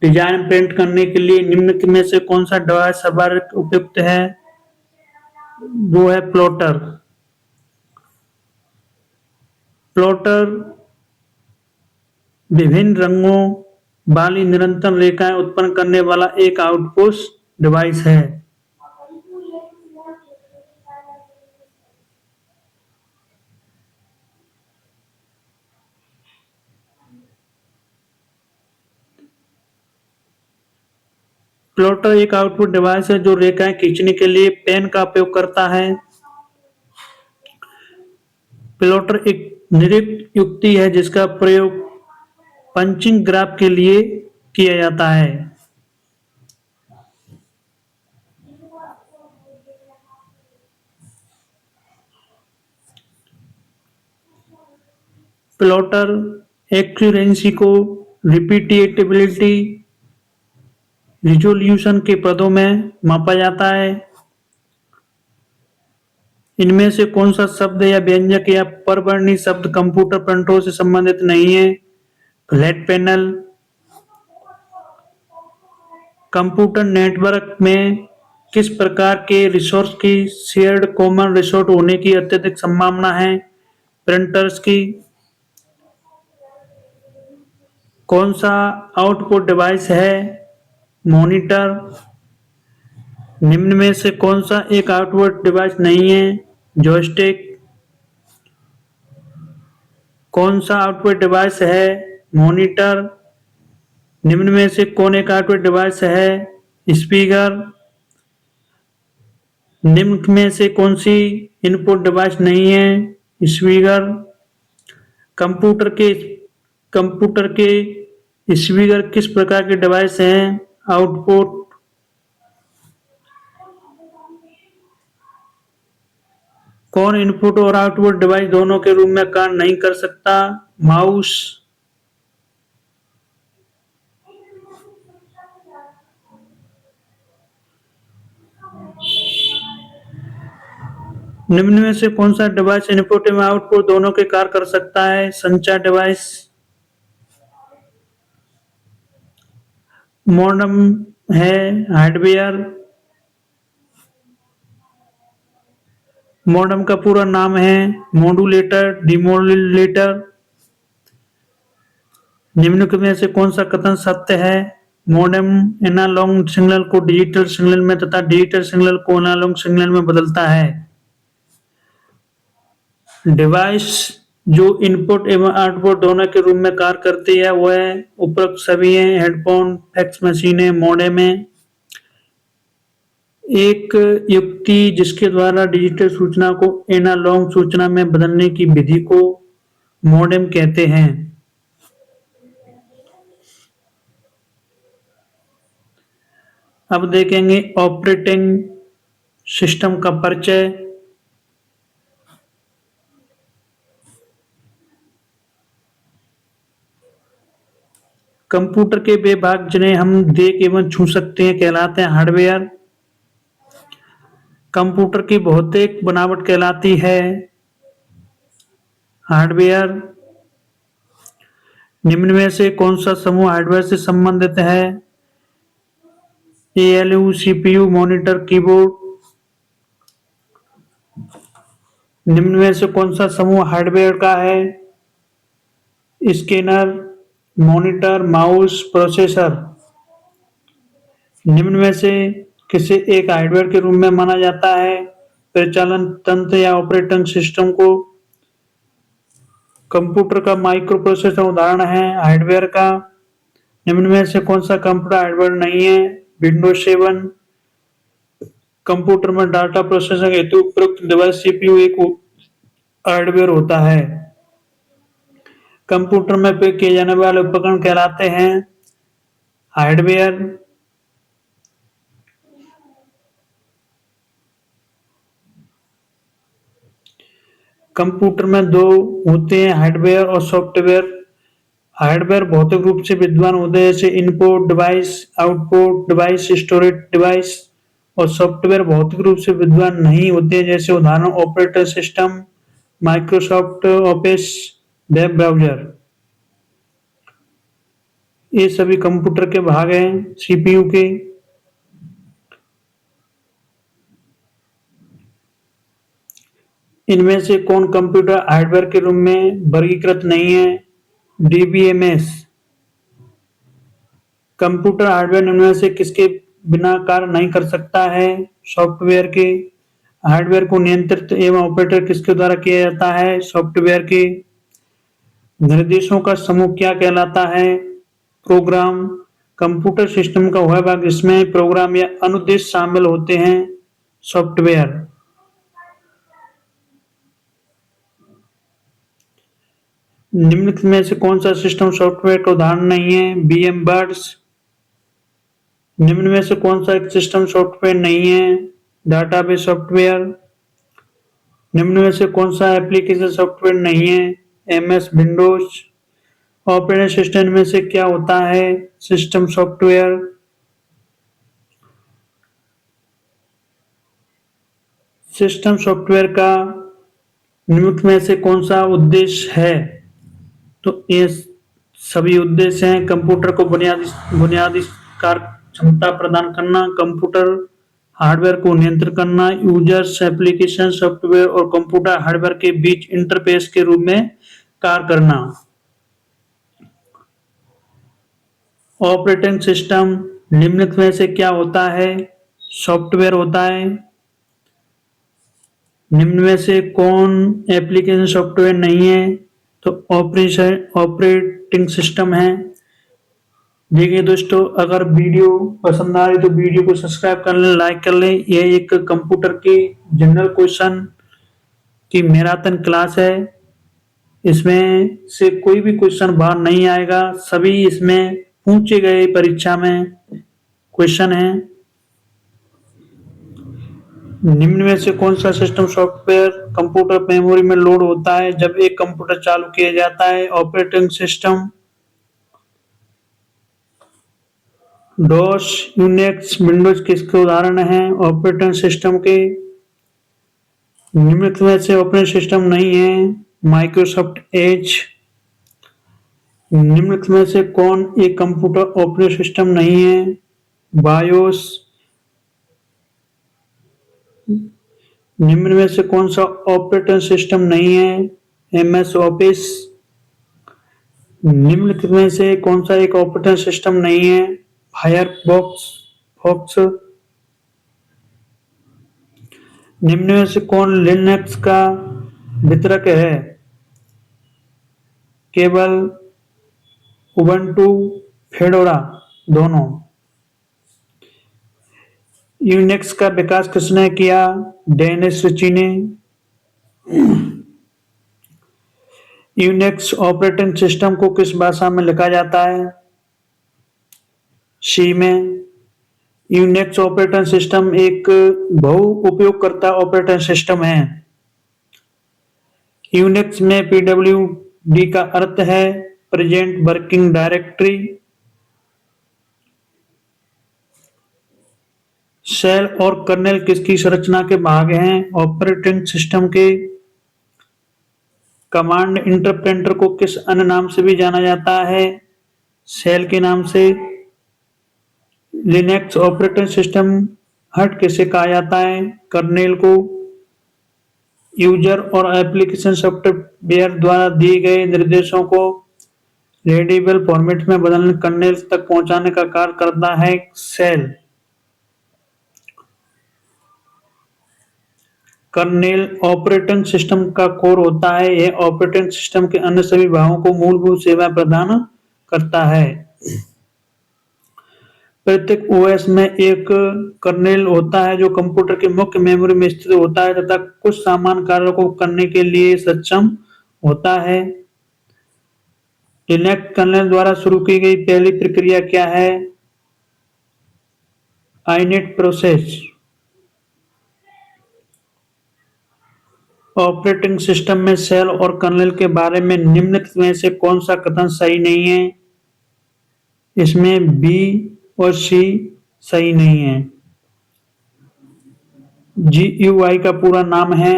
डिजाइन प्रिंट करने के लिए निम्न में से कौन सा डिवाइस सर्वाधिक उपयुक्त है? वो है प्लॉटर। प्लॉटर विभिन्न रंगों वाली निरंतर रेखाएं उत्पन्न करने वाला एक आउटपुट डिवाइस है। प्लॉटर एक आउटपुट डिवाइस है जो रेखाएं खींचने के लिए पेन का उपयोग करता है। प्लॉटर एक निरुक्त युक्ति है जिसका प्रयोग पंचिंग ग्राफ के लिए किया जाता है। प्लॉटर एक्यूरेंसी को रिपीटेबिलिटी रिजोल्यूशन के पदों में मापा जाता है। इनमें से कौन सा शब्द या व्यंजक या परवर्णी शब्द कंप्यूटर कंट्रोल से संबंधित नहीं है? Flat panel. कंप्यूटर नेटवर्क में किस प्रकार के रिसोर्स की शेयर्ड कॉमन रिसोर्स होने की अत्यधिक संभावना है? प्रिंटर्स की। कौन सा आउटपुट डिवाइस है? मॉनिटर। निम्न में से कौन सा एक आउटपुट डिवाइस नहीं है? जॉयस्टिक। कौन सा आउटपुट डिवाइस है? मॉनिटर। निम्न में से कौन एक आउटपुट डिवाइस है? स्पीकर। निम्न में से कौन सी इनपुट डिवाइस नहीं है? स्पीकर। कंप्यूटर के स्पीकर किस प्रकार के डिवाइस हैं? आउटपुट। कौन इनपुट और आउटपुट डिवाइस दोनों के रूप में कार्य नहीं कर सकता? माउस। निम्न में से कौन सा डिवाइस इनपुट एवं आउटपुट दोनों के कार्य कर सकता है? संचार डिवाइस। मॉडेम है हार्डवेयर। मॉडेम का पूरा नाम है मॉड्यूलेटर डिमोडुलेटर। निम्नलिखित में से कौन सा कथन सत्य है? मॉडेम एनालॉग सिग्नल को डिजिटल सिग्नल में तथा डिजिटल सिग्नल को एनालॉग सिग्नल में बदलता है। डिवाइस जो इनपुट एवं आउटपुट दोनों के रूप में कार्य करती है वह उपरोक्त सभी हैं। हेडफोन, फैक्स मशीनें, मॉडेम है। एक युक्ति जिसके द्वारा डिजिटल सूचना को एनालॉग सूचना में बदलने की विधि को मॉडेम कहते हैं। अब देखेंगे ऑपरेटिंग सिस्टम का परिचय। कंप्यूटर के वे भाग जिन्हें हम देख एवं छू सकते हैं कहलाते हैं हार्डवेयर। कंप्यूटर की भौतिक बनावट कहलाती है हार्डवेयर। निम्न में से कौन सा समूह हार्डवेयर से संबंधित है? ALU, CPU, monitor, keyboard. निम्न में से कौन सा समूह हार्डवेयर का है? Scanner, monitor, mouse, processor. निम्न में से किसे एक हार्डवेयर के रूप में माना जाता है? परिचालन तंत्र या ऑपरेटिंग सिस्टम को। कंप्यूटर का माइक्रो प्रोसेसर उदाहरण है हार्डवेयर का। निम्न में से कौन सा कंप्यूटर हार्डवेयर नहीं है? विंडोज 7। कंप्यूटर में डाटा प्रोसेसिंग हेतु उपयुक्त डिवाइस सीपीयू एक हार्डवेयर होता है। कंप्यूटर में उपयोग किए जाने वाले उपकरण कहलाते हैं हार्डवेयर। कंप्यूटर में दो होते हैं हार्डवेयर और सॉफ्टवेयर। हार्डवेयर भौतिक रूप से विद्यमान होते हैं जैसे input device, output device, storage device. और सॉफ्टवेयर भौतिक रूप से विद्यमान नहीं होते हैं जैसे उदाहरण operating system, Microsoft office, web browser. ये सभी कंप्यूटर के भाग हैं सीपीयू के। इनमें से कौन कंप्यूटर हार्डवेयर के रूप में वर्गीकृत नहीं है? डीबीएमएस। कंप्यूटर हार्डवेयर निम्न में से किसके बिना कार्य नहीं कर सकता है? सॉफ्टवेयर के। हार्डवेयर को नियंत्रित एवं ऑपरेटर किसके द्वारा किया जाता है? सॉफ्टवेयर के। निर्देशों का समूह क्या कहलाता है? प्रोग्राम। कंप्यूटर सिस्टम का वह भाग जिसमें प्रोग्राम या अनुदेश शामिल होते हैं सॉफ्टवेयर। निम्नलिखित में से कौन सा सिस्टम सॉफ्टवेयर का उदाहरण नहीं है? BM birds. निम्न में से कौन सा एक सिस्टम सॉफ्टवेयर नहीं है? Database software. निम्न में से कौन सा एप्लीकेशन सॉफ्टवेयर नहीं है? MS Windows. ऑपरेटिंग सिस्टम में से क्या होता है? System software. सिस्टम सॉफ्टवेयर का निम्नलिखित में से कौन सा उद्देश्य है? तो ये सभी उद्देश्य हैं: कंप्यूटर को बुनियादी बुनियादी कार्य क्षमता प्रदान करना, कंप्यूटर हार्डवेयर को नियंत्रित करना, यूजर्स एप्लीकेशन सॉफ्टवेयर और कंप्यूटर हार्डवेयर के बीच इंटरफेस के रूप में कार्य करना। ऑपरेटिंग सिस्टम निम्नलिखित में से क्या होता है? सॉफ्टवेयर होता है। निम्न में से कौन एप्लीकेशन सॉफ्टवेयर नहीं है? तो ऑपरेटिंग सिस्टम है। देखिए दोस्तों, अगर वीडियो पसंद आ रही तो वीडियो को सब्सक्राइब कर लें, लाइक कर लें। यह एक कंप्यूटर की जनरल क्वेश्चन की मैराथन क्लास है। इसमें से कोई भी क्वेश्चन बाहर नहीं आएगा, सभी इसमें पूछे गए परीक्षा में क्वेश्चन है। निम्न में से कौन सा सिस्टम सॉफ्टवेयर कंप्यूटर मेमोरी में लोड होता है जब एक कंप्यूटर चालू किया जाता है? Operating system. DOS, Unix, Windows किसके उदाहरण हैं ऑपरेटिंग सिस्टम के? निम्नलिखित में से ऑपरेटिंग सिस्टम नहीं है। Microsoft Edge. निम्नलिखित में से कौन एक कंप्यूटर ऑपरेटिंग सिस्टम नहीं है? बायोस। निम्न में से कौन सा ऑपरेटिंग सिस्टम नहीं है? MS office. निम्नलिखित में से कौन सा एक ऑपरेटिंग सिस्टम नहीं है? Firefox fox. निम्न में से कौन लिनक्स का वितरक है? केवल उबंटू, फेडोरा दोनों। यूनिक्स का विकास किसने किया? डेनिस रिची ने। यूनिक्स ऑपरेटिंग सिस्टम को किस भाषा में लिखा जाता है? सी में। यूनिक्स ऑपरेटिंग सिस्टम एक बहु उपयोगकर्ता ऑपरेटिंग सिस्टम है। यूनिक्स में पीडब्ल्यूडी का अर्थ है प्रेजेंट वर्किंग डायरेक्टरी। शेल और कर्नेल किसकी संरचना के भाग हैं ऑपरेटिंग सिस्टम के? कमांड इंटरप्रेटर को किस अन्य नाम से भी जाना जाता है? शेल के नाम से। लिनक्स ऑपरेटिंग सिस्टम हट किसे कहा जाता है? कर्नेल को। यूजर और एप्लीकेशन सॉफ्टवेयर द्वारा दिए गए निर्देशों को रीडेबल फॉर्मेट में बदलने कर्नेल तक पहुंचाने का कार्य करता है शेल। कर्नेल ऑपरेटिंग सिस्टम का कोर होता है। यह ऑपरेटिंग सिस्टम के अन्य सभी भागों को मूलभूत सेवा प्रदान करता है। प्रत्येक ओएस में एक कर्नेल होता है जो कंप्यूटर की मुख्य मेमोरी में स्थित होता है तथा कुछ सामान्य कार्यों को करने के लिए सक्षम होता है। लिनक्स कर्नेल द्वारा शुरू की गई पहली प्रक्रिया क्या है? आईनेट प्रोसेस। ऑपरेटिंग सिस्टम में शेल और कर्नेल के बारे में निम्नलिखित में से कौन सा कथन सही नहीं है? इसमें बी और सी सही नहीं है। जीयूआई का पूरा नाम है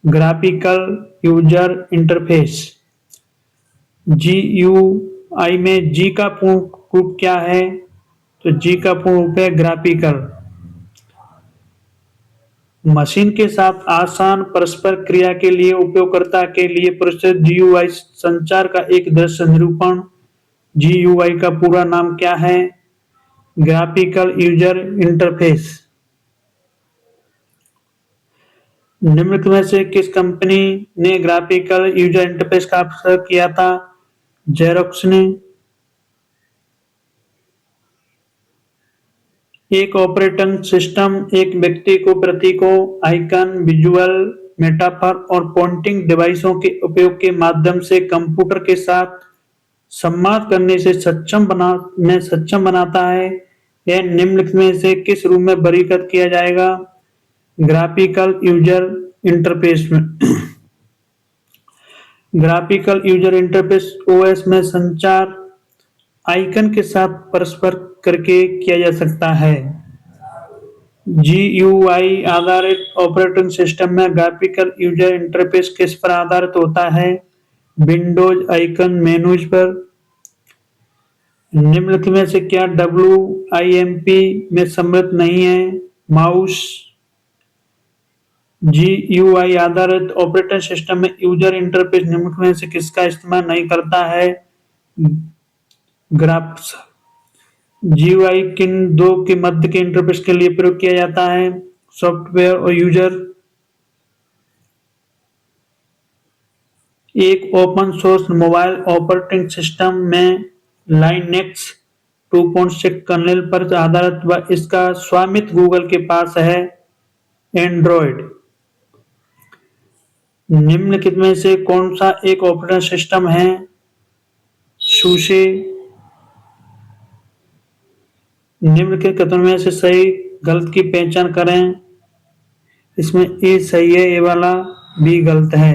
ग्राफिकल यूजर इंटरफेस। जीयूआई में जी का पूर्ण रूप क्या है? तो जी का पूर्ण रूप है ग्राफिकल। मशीन के साथ आसान परस्पर क्रिया के लिए उपयोगकर्ता के लिए प्रस्तुत जीयूआई संचार का एक दृश्य निरूपण। जीयूआई का पूरा नाम क्या है? Graphical user interface. निम्नलिखित में से किस कंपनी ने ग्राफिकल यूजर इंटरफेस का आविष्कार किया था? जेरोक्स ने। एक ऑपरेटिंग सिस्टम एक व्यक्ति को प्रतीकों, आइकन, विजुअल मेटाफर और पॉइंटिंग डिवाइसों के उपयोग के माध्यम से कंप्यूटर के साथ संवाद करने से सक्षम बनाता है। यह निम्नलिखित में से किस रूप में वर्गीकृत किया जाएगा? ग्राफिकल यूजर इंटरफेस में ग्राफिकल यूजर इंटरफेस ओएस में संचार आइकन के साथ परस्पर करके किया जा सकता है। जीयूआई आधारित ऑपरेटिंग सिस्टम में ग्राफिकल यूजर इंटरफेस किस पर आधारित होता है? विंडोज आइकन मेनूज पर। निम्नलिखित में से क्या डब्ल्यूआईएमपी में सम्मिलित नहीं है? माउस। जीयूआई आधारित ऑपरेटिंग सिस्टम में यूजर इंटरफेस निम्नलिखित में से किसका इस्तेमाल नहीं करता है? ग्राफ्स। जीयूआई किन दो के मध्य के इंटरफेस के लिए प्रयोग किया जाता है? सॉफ्टवेयर और यूजर। एक open source mobile operating system में लाइनेक्स 2.6 कर्नेल पर आधारित व इसका स्वामित्व गूगल के पास है। एंड्रॉयड। निम्नलिखित में से कौन सा एक ऑपरेटिंग सिस्टम है? सूशे। निम्नलिखित कथनों में से सही गलत की पहचान करें। इसमें ए सही है, ए वाला बी गलत है।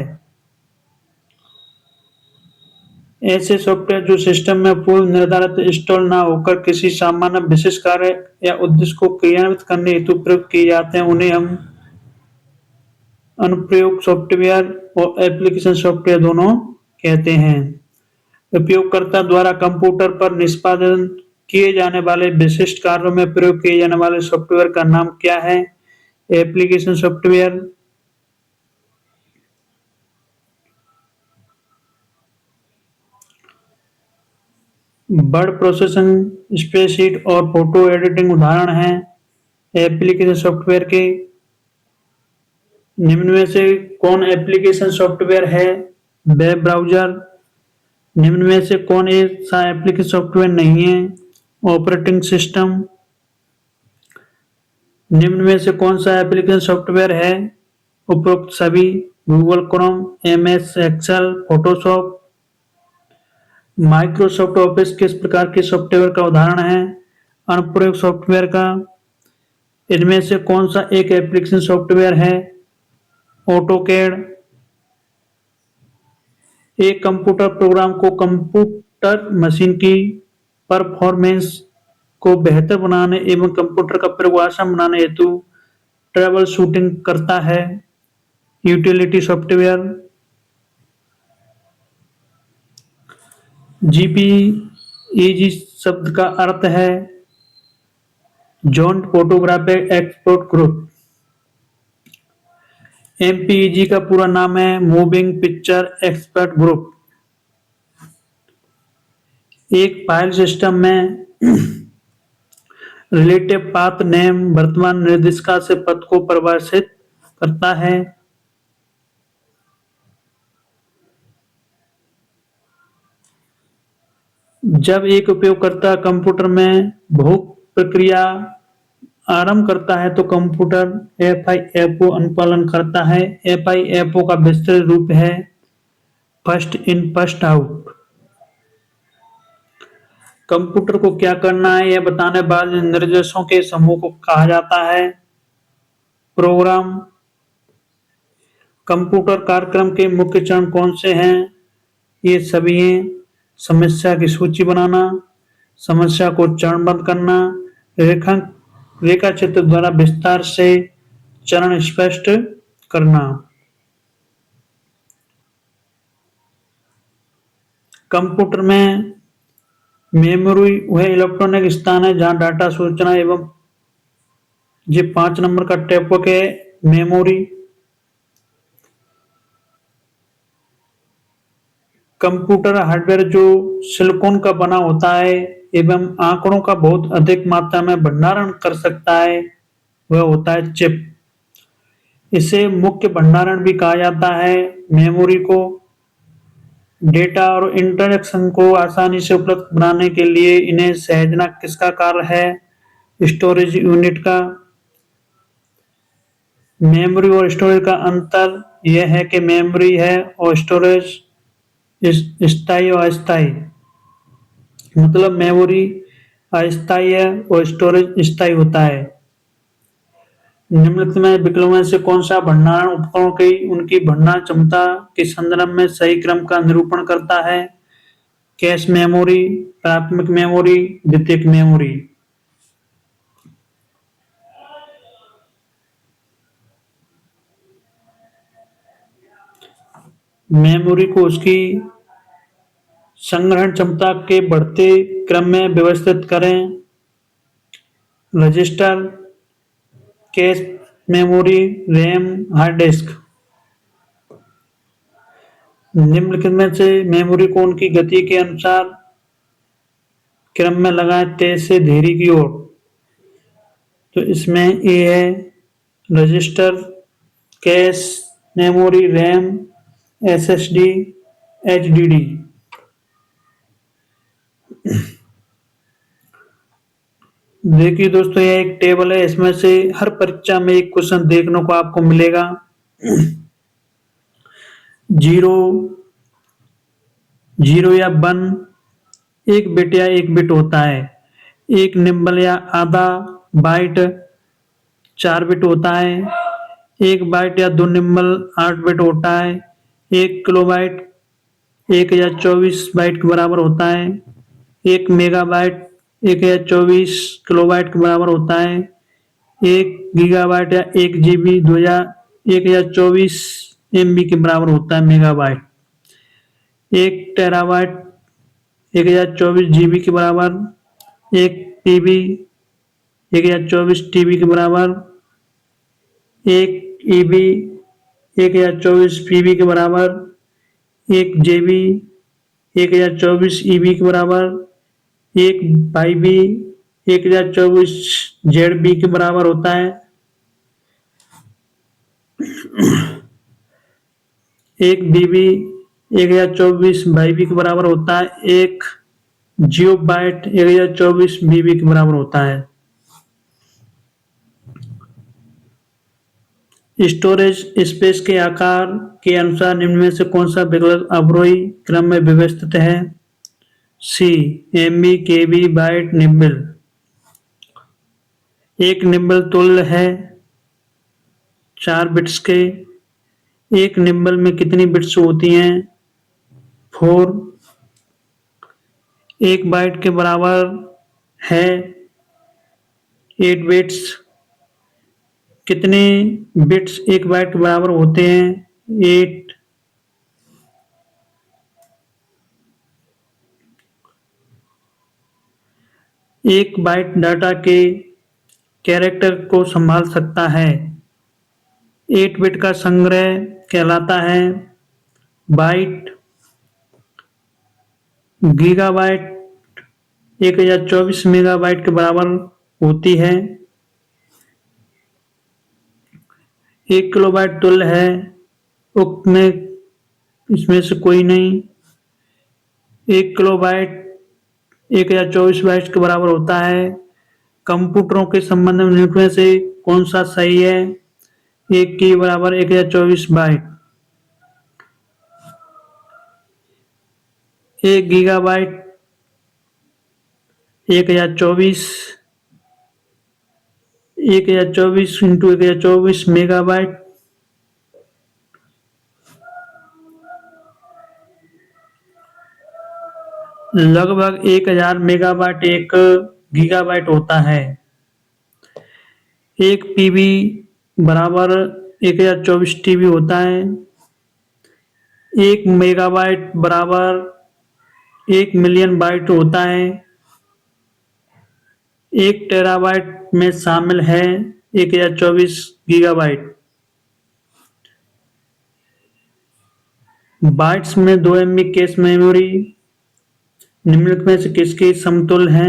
ऐसे सॉफ्टवेयर जो सिस्टम में पूर्व निर्धारित इंस्टॉल ना होकर किसी सामान्य विशेष कार्य या उद्देश्य को क्रियान्वित करने हेतु प्रयोग किए जाते हैं उन्हें हम अनुप्रयोग सॉफ्टवेयर और एप्लीकेशन सॉफ्टवेयर दोनों कहते हैं। उपयोगकर्ता द्वारा कंप्यूटर पर निष्पादन किए जाने वाले विशिष्ट कार्यों में प्रयोग किए जाने वाले सॉफ्टवेयर का नाम क्या है? Application software. Word processing, spreadsheet और फोटो एडिटिंग उदाहरण हैं एप्लीकेशन सॉफ्टवेयर के। निम्न में से कौन एप्लीकेशन सॉफ्टवेयर है? Web browser. निम्न में से कौन ऐसा एप्लीकेशन सॉफ्टवेयर नहीं है? Operating system. निम्न में से कौन सा एप्लीकेशन सॉफ्टवेयर है? उपरोक्त सभी। Google Chrome, MS Excel, Photoshop. Microsoft Office किस प्रकार के सॉफ्टवेयर का उदाहरण है? अनुप्रयोग सॉफ्टवेयर का। इनमें से कौन सा एक एप्लीकेशन सॉफ्टवेयर है? ऑटोकैड। एक कंप्यूटर प्रोग्राम को कंप्यूटर मशीन की परफॉर्मेंस को बेहतर बनाने एवं कंप्यूटर का प्रयोग आसान बनाने हेतु ट्रबल शूटिंग करता है। Utility software. जीपीईजी शब्द का अर्थ है joint photographic export group. MPEG का पूरा नाम है मूविंग पिक्चर एक्सपर्ट ग्रुप। एक फाइल सिस्टम में रिलेटिव पाथ नेम वर्तमान निर्देशिका से पथ को परिभाषित करता है। जब एक उपयोगकर्ता कंप्यूटर में बहुत प्रक्रिया आरंभ करता है तो कंप्यूटर FIFO अनुपालन करता है। FIFO का विस्तृत रूप है first in first out. Computer को क्या करना है यह बताने वाले निर्देशों के समूह को कहा जाता है प्रोग्राम। कंप्यूटर कार्यक्रम के मुख्य चरण कौन से हैं? ये सभी हैं समस्या की सूची बनाना, समस्या को चरणबद्ध करना, रेखा चित्र द्वारा विस्तार से चरण स्पष्ट करना। कंप्यूटर में मेमोरी वह इलेक्ट्रॉनिक स्थान है जहां डाटा, सूचना एवं ये 5 नंबर का टॉपिक है मेमोरी। कंप्यूटर हार्डवेयर जो सिलिकॉन का बना होता है एवं आंकड़ों का बहुत अधिक मात्रा में भंडारण कर सकता है वह होता है चिप। इसे मुख्य भंडारण भी कहा जाता है मेमोरी को। डेटा और इंटरैक्शन को आसानी से उपलब्ध बनाने के लिए इन्हें सहेजना किसका कार्य है? स्टोरेज यूनिट का। मेमोरी और स्टोरेज का अंतर यह है कि मेमोरी है और स्टोरेज स्थायी और अस्थायी। मतलब मेमोरी अस्थायी है और स्टोरेज स्थायी होता है। निम्नलिखित में विकल्पों में से कौन सा भंडारण उपकरणों की उनकी भंडारण क्षमता के संदर्भ में सही क्रम का निरूपण करता है? कैश मेमोरी, प्राथमिक मेमोरी, द्वितीयक मेमोरी। मेमोरी को उसकी संग्रहण क्षमता के बढ़ते क्रम में व्यवस्थित करें। Register, cache memory, RAM, hard disk. निम्नलिखित में से मेमोरी को उनकी गति के अनुसार क्रम में लगाएं तेज से धीरे की ओर। तो इसमें ए है register, cache memory, RAM, SSD, HDD. देखिए दोस्तों, यह एक टेबल है, इसमें से हर परीक्षा में एक क्वेश्चन देखने को आपको मिलेगा। जीरो, जीरो या वन एक बिट या एक बिट होता है। एक निम्बल या आधा बाइट 4 बिट होता है। एक बाइट या 2 निम्बल 8 बिट होता है। एक किलोबाइट 1024 बाइट के बराबर होता है। एक मेगाबाइट 1024 किलोबाइट के बराबर होता है। एक गीगाबाइट या 1 जीबी 1024 एमबी के बराबर होता है मेगाबाइट। एक टेराबाइट 1024 जीबी के बराबर। एक टीबी 1024 टीबी के बराबर। एक ईबी 1024 पीबी के बराबर। एक जेबी 1024 ईबी के बराबर। एक बाईबी 1024 जेडबी के बराबर होता है। एक बीबी 1024 बाईबी के बराबर होता है। एक जियो बाइट 1024 बीबी के बराबर होता है। स्टोरेज स्पेस के आकार के अनुसार निम्न में से कौन सा विकल्प अवरोही क्रम में व्यवस्थित है? सी एमबी, केबी, बाइट, निम्बल। एक निम्बल तुल्य है 4 बिट्स के। एक निम्बल में कितनी बिट्स होती हैं? 4। एक बाइट के बराबर है 8 बिट्स। कितने बिट्स एक बाइट के बराबर होते हैं? 8। एक बाइट डाटा के कैरेक्टर को संभाल सकता है। 8 बिट का संग्रह कहलाता है बाइट। गीगाबाइट 1024 मेगाबाइट के बराबर होती है। 1 किलोबाइट तुल्य है उक्त में इसमें से कोई नहीं। 1 किलोबाइट 1024 बाइट्स के बराबर होता है। कंप्यूटरों के संबंध में निम्न में से कौन सा सही है? 1 की बराबर 1024 बाइट। 1 gigabyte 1024 1024 into 1024 megabyte. लगभग 1000 मेगाबाइट एक गीगाबाइट होता है। एक पीबी बराबर 1024 टीबी होता है। एक मेगाबाइट बराबर 1 मिलियन बाइट होता है। एक टेराबाइट में शामिल है 1024 गीगाबाइट। बाइट्स में 2 MB कैश मेमोरी निम्नलिखित में से किसके समतुल्य है?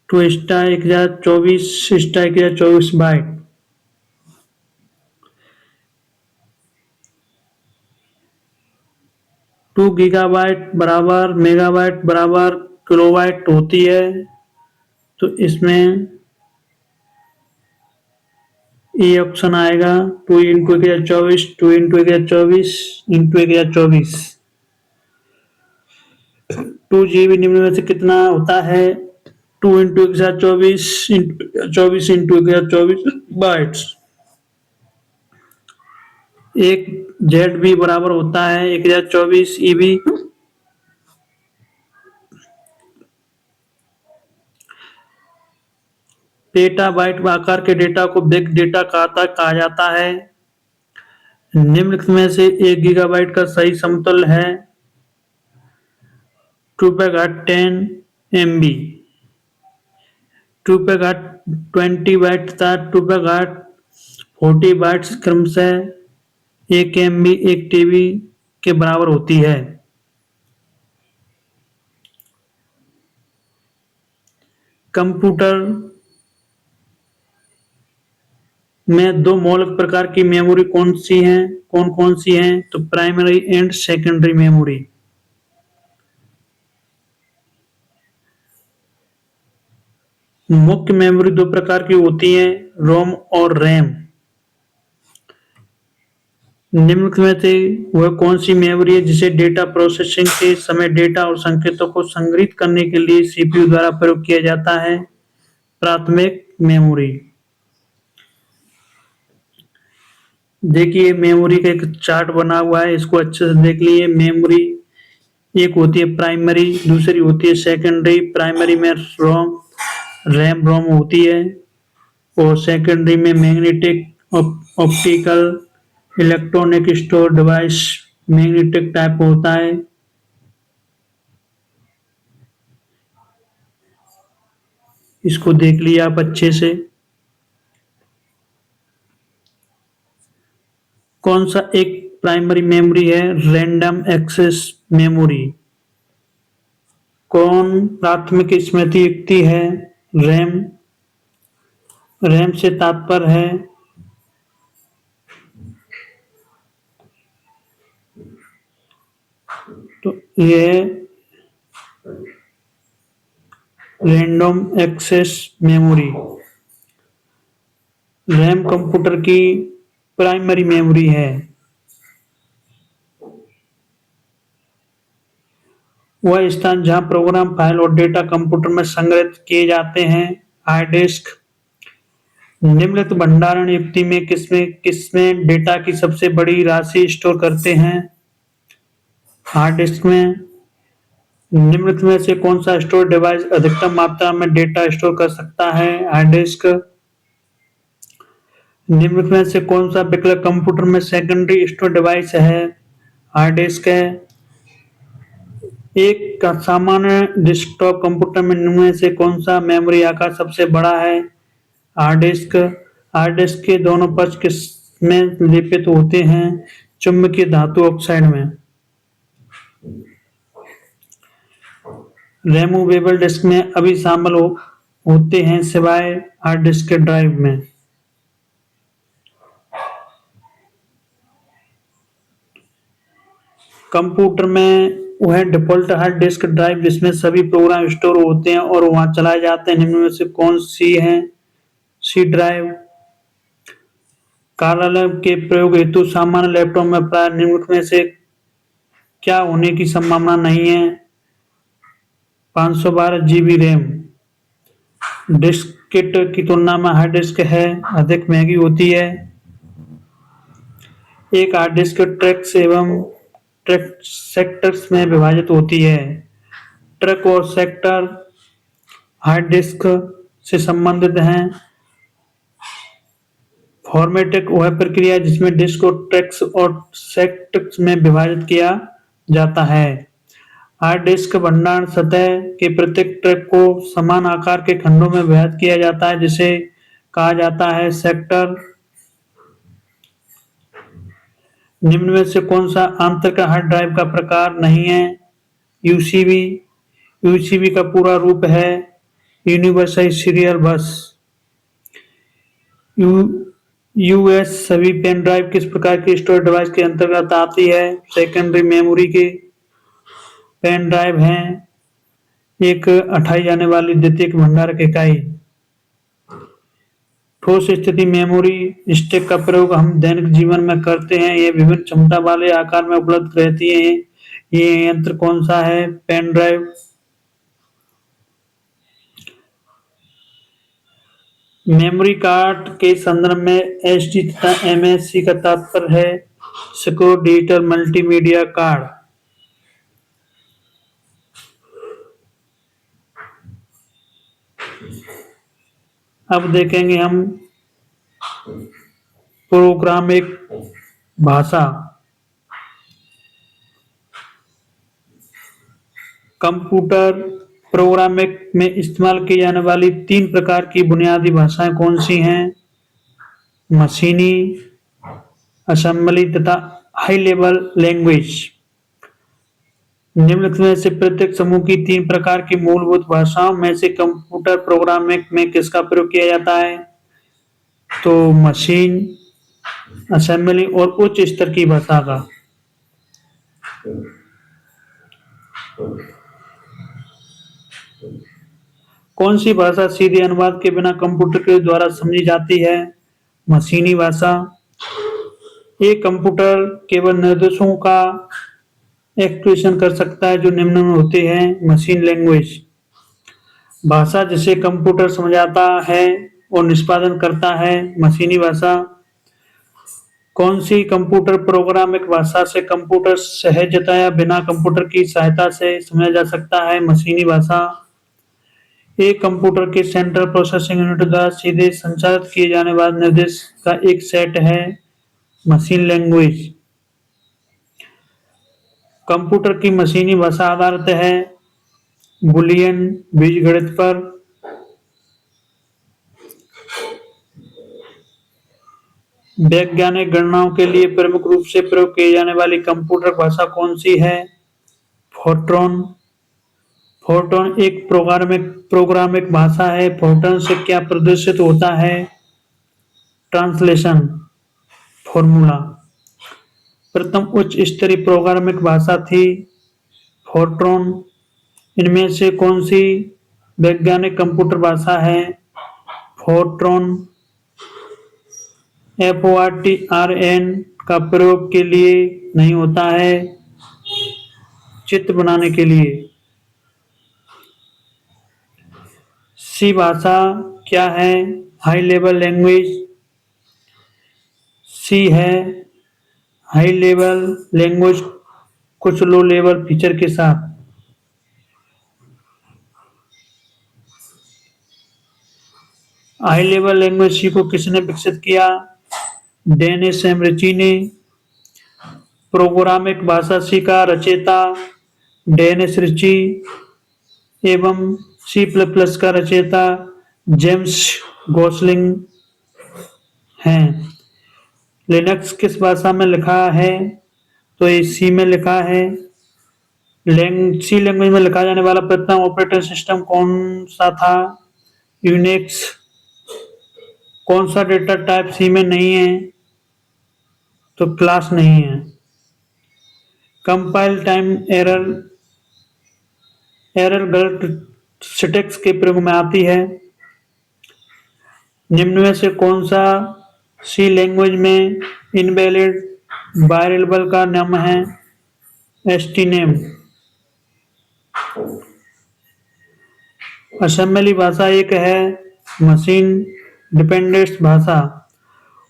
2 star 1024 star 1024 byte. Two gigabyte बराबर मेगाबाइट बराबर किलोबाइट होती है। तो इसमें ये ऑप्शन आएगा 2 इंटू 1024, 2 इंटू 1024 इंटू 1024। 2 GB निम्न में से कितना होता है? 2 इंटू 1024 इंटू 24 इंटू 1024 बाइट्स। एक ZB बराबर होता है 1024 EB। पेटाबाइट आकार के डेटा को बिग डेटा कहा जाता है। निम्नलिखित में से 1 GB का सही समतुल्य है 2/10 MB। 2/20 बाइट तथा 2/40 बाइट्स क्रमशः 1 MB 1 TB के बराबर होती है। कंप्यूटर में दो मौलिक प्रकार की मेमोरी कौन कौन सी हैं? तो प्राइमरी एंड सेकेंडरी मेमोरी। मुख्य मेमोरी दो प्रकार की होती है, रोम और रैम। निम्नलिखित में से वह कौन सी मेमोरी है जिसे डेटा प्रोसेसिंग के समय डेटा और संकेतों को संग्रहित करने के लिए CPU द्वारा प्रयोग किया जाता है? प्राथमिक मेमोरी। देखिए मेमोरी का एक चार्ट बना हुआ है, इसको अच्छे से देख लीजिए। मेमोरी एक होती है प्राइमरी, दूसरी होती है सेकेंडरी। प्राइमरी में रैम रोम होती है और सेकेंडरी में magnetic optical electronic store device magnetic type होता है। इसको देख लिया आप अच्छे से। कौन सा एक प्राइमरी मेमोरी है? Random access memory. कौन प्राथमिक स्मृति युक्ति है? रैम। रैम से तात्पर्य है तो यह random access memory. RAM computer की प्राइमरी मेमोरी है। वह स्थान जहां प्रोग्राम फाइल और डेटा कंप्यूटर में संग्रहित किए जाते हैं। Hard disk. निम्नलिखित भंडारण युक्ति में किसमें डेटा की सबसे बड़ी राशि स्टोर करते हैं? हार्ड डिस्क में। निम्नलिखित में से कौन सा स्टोर डिवाइस अधिकतम मात्रा में डेटा स्टोर कर सकता है? Hard disk. निम्नलिखित में से कौन सा विकल्प कंप्यूटर में सेकेंडरी स्टोर डिवाइस है? हार्ड डिस्क है। एक सामान्य डेस्कटॉप कंप्यूटर में निम्न में से कौन सा मेमोरी आकार सबसे बड़ा है? Hard disk. हार्ड डिस्क के दोनों पक्ष किस में लेपित होते हैं? चुंबकीय धातु ऑक्साइड में। रिमूवेबल डिस्क में अभी शामिल होते हैं सिवाय हार्ड डिस्क के ड्राइव में। कंप्यूटर में वह डिफॉल्ट हार्ड डिस्क ड्राइव जिसमें सभी प्रोग्राम स्टोर होते हैं और वहां चलाए जाते हैं, निम्न में से कौन सी है? C drive. कार्यालय के प्रयोग हेतु सामान्य लैपटॉप में प्राय निम्नलिखित में से क्या होने की संभावना नहीं है? 512 GB रैम। डिस्केट की तुलना में हार्ड डिस्क है अधिक महंगी होती है। एक हार्ड डिस्क ट्रैक्स एवं ट्रैक सेक्टर्स में विभाजित होती है। ट्रैक और सेक्टर हार्ड डिस्क से संबंधित हैं। फॉर्मेटिक वह प्रक्रिया जिसमें डिस्क को ट्रैक्स और सेक्टर्स में विभाजित किया जाता है। हार्ड डिस्क भंडारण सतह के प्रत्येक ट्रैक को समान आकार के खंडों में विभाजित किया जाता है जिसे कहा जाता है सेक्टर। निम्न में से कौन सा आंतरिक हार्ड ड्राइव का प्रकार नहीं है? यूसीबी। यूसीबी का पूरा रूप है यूनिवर्सल सीरियल बस। यूएस सभी पेन ड्राइव किस प्रकार की स्टोरेज डिवाइस के अंतर्गत आती है? सेकेंडरी मेमोरी के पेन ड्राइव हैं एक हटाई जाने वाली द्वितीयक भंडारक इकाई। ठोस स्थिति मेमोरी स्टिक का प्रयोग हम दैनिक जीवन में करते हैं। ये विभिन्न क्षमता वाले आकार में उपलब्ध रहती है। ये यंत्र कौन सा है? Pen drive. मेमोरी कार्ड के संदर्भ में एसडी तथा एमएससी का तात्पर्य है सिक्योर डिजिटल मल्टीमीडिया कार्ड। अब देखेंगे हम प्रोग्रामिक भाषा। कंप्यूटर प्रोग्रामिंग में इस्तेमाल की जाने वाली 3 प्रकार की बुनियादी भाषाएं कौन सी हैं? मशीनी, असेंबली तथा हाई लेवल लैंग्वेज। निम्नलिखित में से प्रत्येक समूह की 3 प्रकार की मूलभूत भाषाओं में से कंप्यूटर प्रोग्रामिंग में किसका प्रयोग किया जाता है? तो मशीन, असेंबली और उच्च स्तर की भाषा का। कौन सी भाषा सीधे अनुवाद के बिना कंप्यूटर के द्वारा समझी जाती है? मशीनी भाषा। एक कंप्यूटर केवल निर्देशों का एक्सप्रेशन कर सकता है जो निम्न में होते हैं। मशीन लैंग्वेज, भाषा जिसे कंप्यूटर समझाता है और निष्पादन करता है। मशीनी भाषा। कौन सी कंप्यूटर प्रोग्रामिंग भाषा से कंप्यूटर सहजता या बिना कंप्यूटर की सहायता से समझा जा सकता है? मशीनी भाषा। एक कंप्यूटर के सेंट्रल प्रोसेसिंग यूनिट द्वारा सीधे संचालित किए जाने वाले निर्देश का एक सेट है। Machine language. कंप्यूटर की मशीनी भाषा आधारित है बुलियन बीजगणित पर। वैज्ञानिक गणनाओं के लिए प्रमुख रूप से प्रयोग की जाने वाली कंप्यूटर भाषा कौन सी है? फोर्ट्रॉन। फोर्ट्रॉन एक प्रोग्रामिंग भाषा है। फोर्ट्रॉन से क्या प्रदर्शित होता है? Translation formula. प्रथम उच्च स्तरीय प्रोग्रामिंग भाषा थी फोर्ट्रॉन। इनमें से कौन सी वैज्ञानिक कंप्यूटर भाषा है? फोर्ट्रॉन। FORTRN का प्रयोग के लिए नहीं होता है, चित्र बनाने के लिए। सी भाषा क्या है? High level language. सी है हाई लेवल लैंग्वेज कुछ लो लेवल फीचर के साथ। हाई लेवल लैंग्वेज सी को किसने विकसित किया? डेनिस एमरिची ने। प्रोग्रामिंग भाषा सी का रचयिता डेनिस रिची एवं C++ का रचयिता जेम्स गोसलिंग हैं। लिनक्स किस भाषा में लिखा है? तो ये सी में लिखा है। सी लैंग्वेज में लिखा जाने वाला प्रथम ऑपरेटिंग सिस्टम कौन सा था? यूनिक्स। कौन सा डेटा टाइप सी में नहीं है? तो क्लास नहीं है। कंपाइल टाइम एरर गलत सिंटैक्स के प्रयोग में आती है। निम्न में से कौन सा सी लैंग्वेज में इनवैलिड वेरिएबल का नाम है? stname। असेंबली भाषा एक है मशीन डिपेंडेंट भाषा।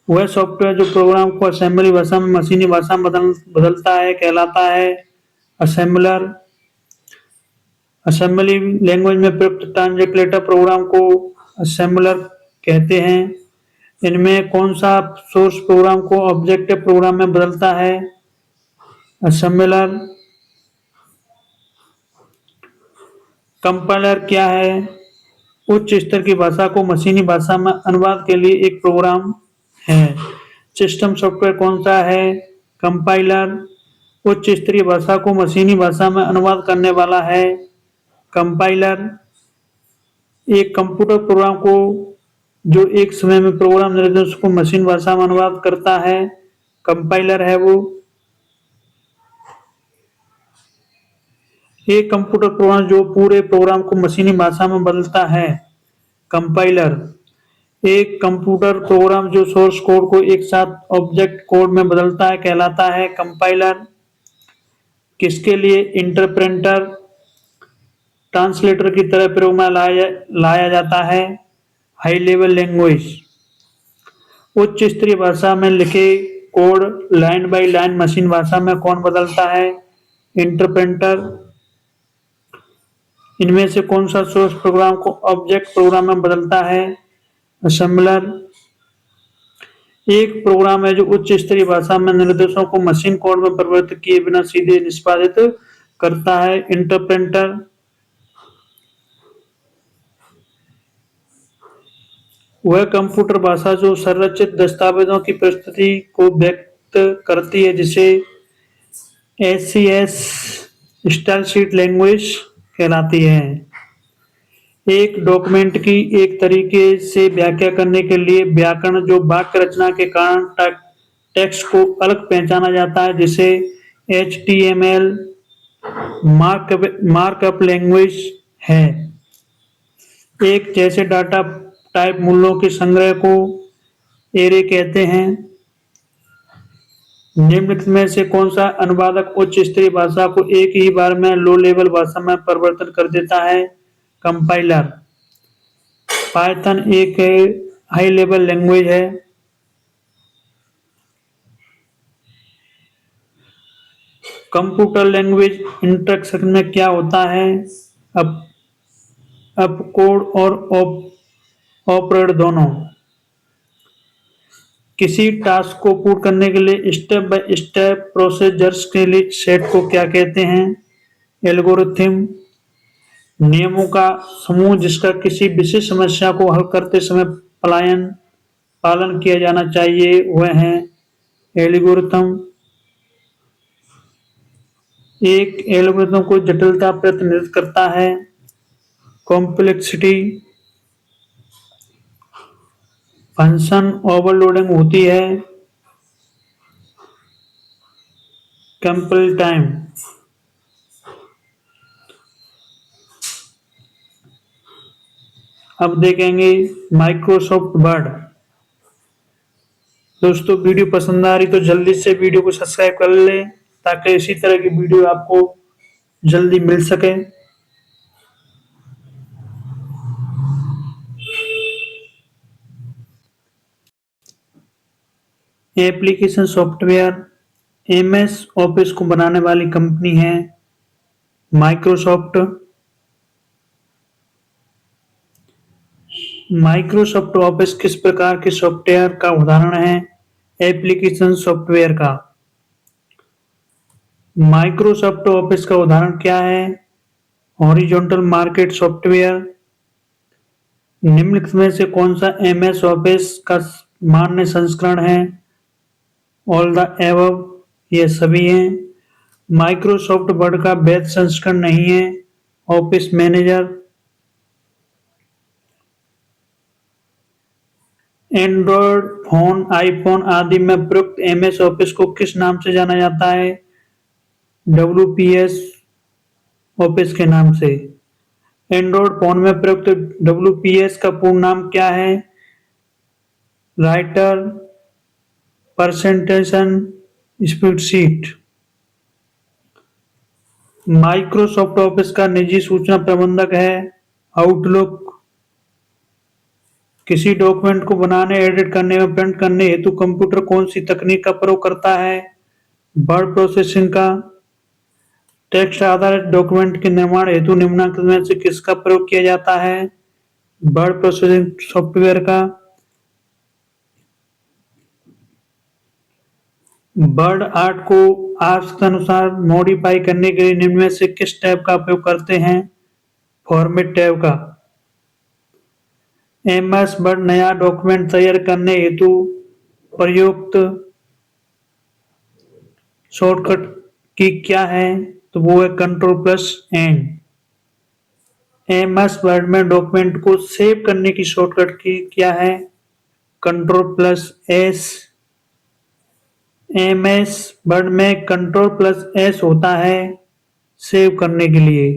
वह सॉफ्टवेयर जो प्रोग्राम को असेंबली भाषा में मशीनी भाषा में बदलता है कहलाता है असेंबलर। असेंबली लैंग्वेज में प्रयुक्त ट्रांसलेटर प्रोग्राम को असेंबलर कहते हैं। इनमें कौन सा सोर्स प्रोग्राम को ऑब्जेक्टिव प्रोग्राम में बदलता है? असेंबलर। कंपाइलर क्या है? उच्च स्तर की भाषा को मशीनी भाषा में अनुवाद के लिए एक प्रोग्राम है। सिस्टम सॉफ्टवेयर कौन सा है? कंपाइलर। उच्च स्तरीय भाषा को मशीनी भाषा में अनुवाद करने वाला है कंपाइलर। एक कंप्यूटर प्रोग्राम को जो एक समय में प्रोग्राम निर्देश को मशीन भाषा में अनुवाद करता है कंपाइलर है वो। एक कंप्यूटर प्रोग्राम जो पूरे प्रोग्राम को मशीनी भाषा में बदलता है कंपाइलर। एक कंप्यूटर प्रोग्राम जो सोर्स कोड को एक साथ ऑब्जेक्ट कोड में बदलता है कहलाता है कंपाइलर। किसके लिए? इंटरप्रेटर, ट्रांसलेटर की तरह प्रयोग में लाया जाता है। हाई लेवल लैंग्वेज, उच्च स्तरीय भाषा में लिखे code line by line machine भाषा में कौन बदलता है? इंटरप्रेटर। इनमें से कौन सा सोर्स प्रोग्राम को ऑब्जेक्ट प्रोग्राम में बदलता है? असेंबलर। एक प्रोग्राम है जो उच्च स्तरीय भाषा में निर्देशों को मशीन कोड में परिवर्तित किए बिना सीधे निष्पादित करता है। इंटरप्रेटर। वह कंप्यूटर भाषा जो संरचित दस्तावेजों की प्रस्तुति को व्यक्त करती है जिसे SCS स्टाइल शीट लैंग्वेज कहलाती है। एक डॉक्यूमेंट की एक तरीके से व्याख्या करने के लिए व्याकरण जो वाक्य रचना के कारण टेक्स्ट को अलग पहचाना जाता है जिसे HTML मार्कअप लैंग्वेज है। एक जैसे डाटा टाइप मूल्यों के संग्रह को एरे कहते हैं। निम्नलिखित में से कौन सा अनुवादक उच्च स्तरीय भाषा को एक ही बार में लो लेवल भाषा में परिवर्तन कर देता है? कंपाइलर। पाइथन एक हाई लेवल लैंग्वेज है। कंप्यूटर लैंग्वेज इंस्ट्रक्शन में क्या होता है? अप कोड और ऑपरेंड दोनों। किसी टास्क को पूर्ण करने के लिए स्टेप बाय स्टेप प्रोसीजर्स के लिए सेट को क्या कहते हैं? एल्गोरिथम। नियमों का समूह जिसका किसी विशेष समस्या को हल करते समय पालन किया जाना चाहिए वह है एल्गोरिथम। एक एल्गोरिथम को जटिलता प्रतिनिधित्व करता है कॉम्प्लेक्सिटी। फंक्शन ओवरलोडिंग होती है कंपाइल टाइम। अब देखेंगे माइक्रोसॉफ्ट वर्ड। दोस्तों वीडियो पसंद आ रही तो जल्दी से वीडियो को सब्सक्राइब कर ले ताकि इसी तरह की वीडियो आपको जल्दी मिल सके। एप्लीकेशन सॉफ्टवेयर MS ऑफिस को बनाने वाली कंपनी है माइक्रोसॉफ्ट। माइक्रोसॉफ्ट ऑफिस किस प्रकार के सॉफ्टवेयर का उदाहरण है? एप्लीकेशन सॉफ्टवेयर का। माइक्रोसॉफ्ट ऑफिस का उदाहरण क्या है? Horizontal market software. निम्नलिखित में से कौन सा MS ऑफिस का मान्य संस्करण है? ऑल द एबव, ये सभी हैं। माइक्रोसॉफ्ट वर्ड का वैध संस्करण नहीं है office manager. Android phone, iPhone आदि में प्रयुक्त MS ऑफिस को किस नाम से जाना जाता है? WPS ऑफिस के नाम से। एंड्रॉयड फोन में प्रयुक्त WPS का पूर्ण नाम क्या है? Writer presentation spreadsheet. Microsoft office का निजी सूचना प्रबंधक है आउटलुक। किसी डॉक्यूमेंट को बनाने, एडिट करने और प्रिंट करने हेतु कंप्यूटर कौन सी तकनीक का प्रयोग करता है? वर्ड प्रोसेसिंग का। टेक्स्ट आधारित डॉक्यूमेंट के निर्माण हेतु निम्नलिखित में से किसका प्रयोग किया जाता है? वर्ड प्रोसेसिंग सॉफ्टवेयर का। वर्ड आर्ट को आवश्यकतानुसार मॉडिफाई करने के लिए निम्न में से किस टैब का उपयोग करते हैं? फॉर्मेट टैब का। MS वर्ड नया डॉक्यूमेंट तैयार करने हेतु प्रयुक्त शॉर्टकट की क्या है? तो वो है Ctrl+N। MS वर्ड में डॉक्यूमेंट को सेव करने की शॉर्टकट की क्या है? Ctrl+S। MS वर्ड में Ctrl+S होता है सेव करने के लिए।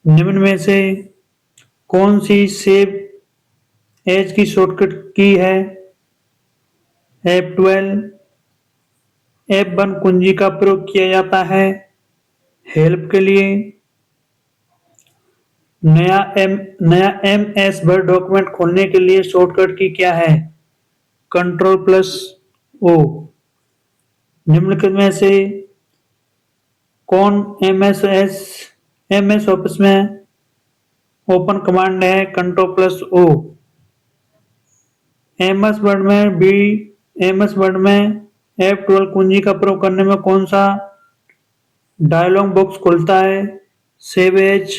निम्न में से कौन सी सेव एज की शॉर्टकट की है F12। F1 कुंजी का प्रयोग किया जाता है हेल्प के लिए। नया एम नया MS वर्ड डॉक्यूमेंट खोलने के लिए शॉर्टकट की क्या है Ctrl+O। निम्नलिखित में से कौन MS ऑफिस में ओपन कमांड है Ctrl+O। एमएस वर्ड में F12 कुंजी का प्रयोग करने में कौन सा डायलॉग बॉक्स खुलता है सेव एज।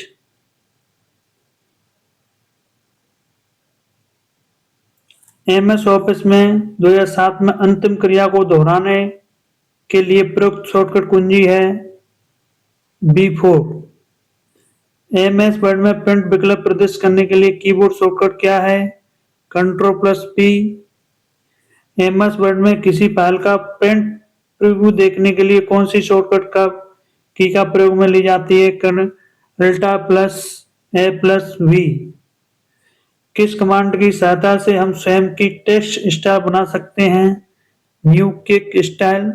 MS ऑफिस में 2007 में अंतिम क्रिया को दोहराने के लिए प्रयुक्त शॉर्टकट कुंजी है B4। MS वर्ड में प्रिंट विकल्प प्रदर्शित करने के लिए कीबोर्ड शॉर्टकट क्या है Ctrl+P। MS वर्ड में किसी फाइल का प्रिंट प्रीव्यू देखने के लिए कौन सी शॉर्टकट का प्रयोग में ली जाती है Alt+A+V। किस कमांड की सहायता से हम स्वयं की टेक्स्ट स्टाइल बना सकते हैं new kick style.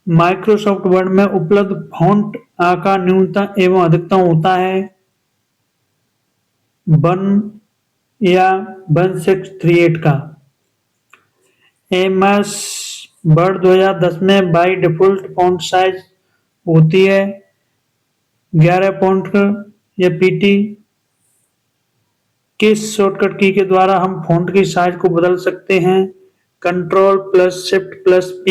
Microsoft word में उपलब्ध फॉन्ट आकार न्यूनतम एवं अधिकतम होता है 1 या 1638 का। एमएस वर्ड 2010 में बाई डिफॉल्ट फॉन्ट साइज होती है 11 पॉइंट या पीटी। किस शॉर्टकट की के द्वारा हम फॉन्ट की साइज को बदल सकते हैं Ctrl+Shift+P।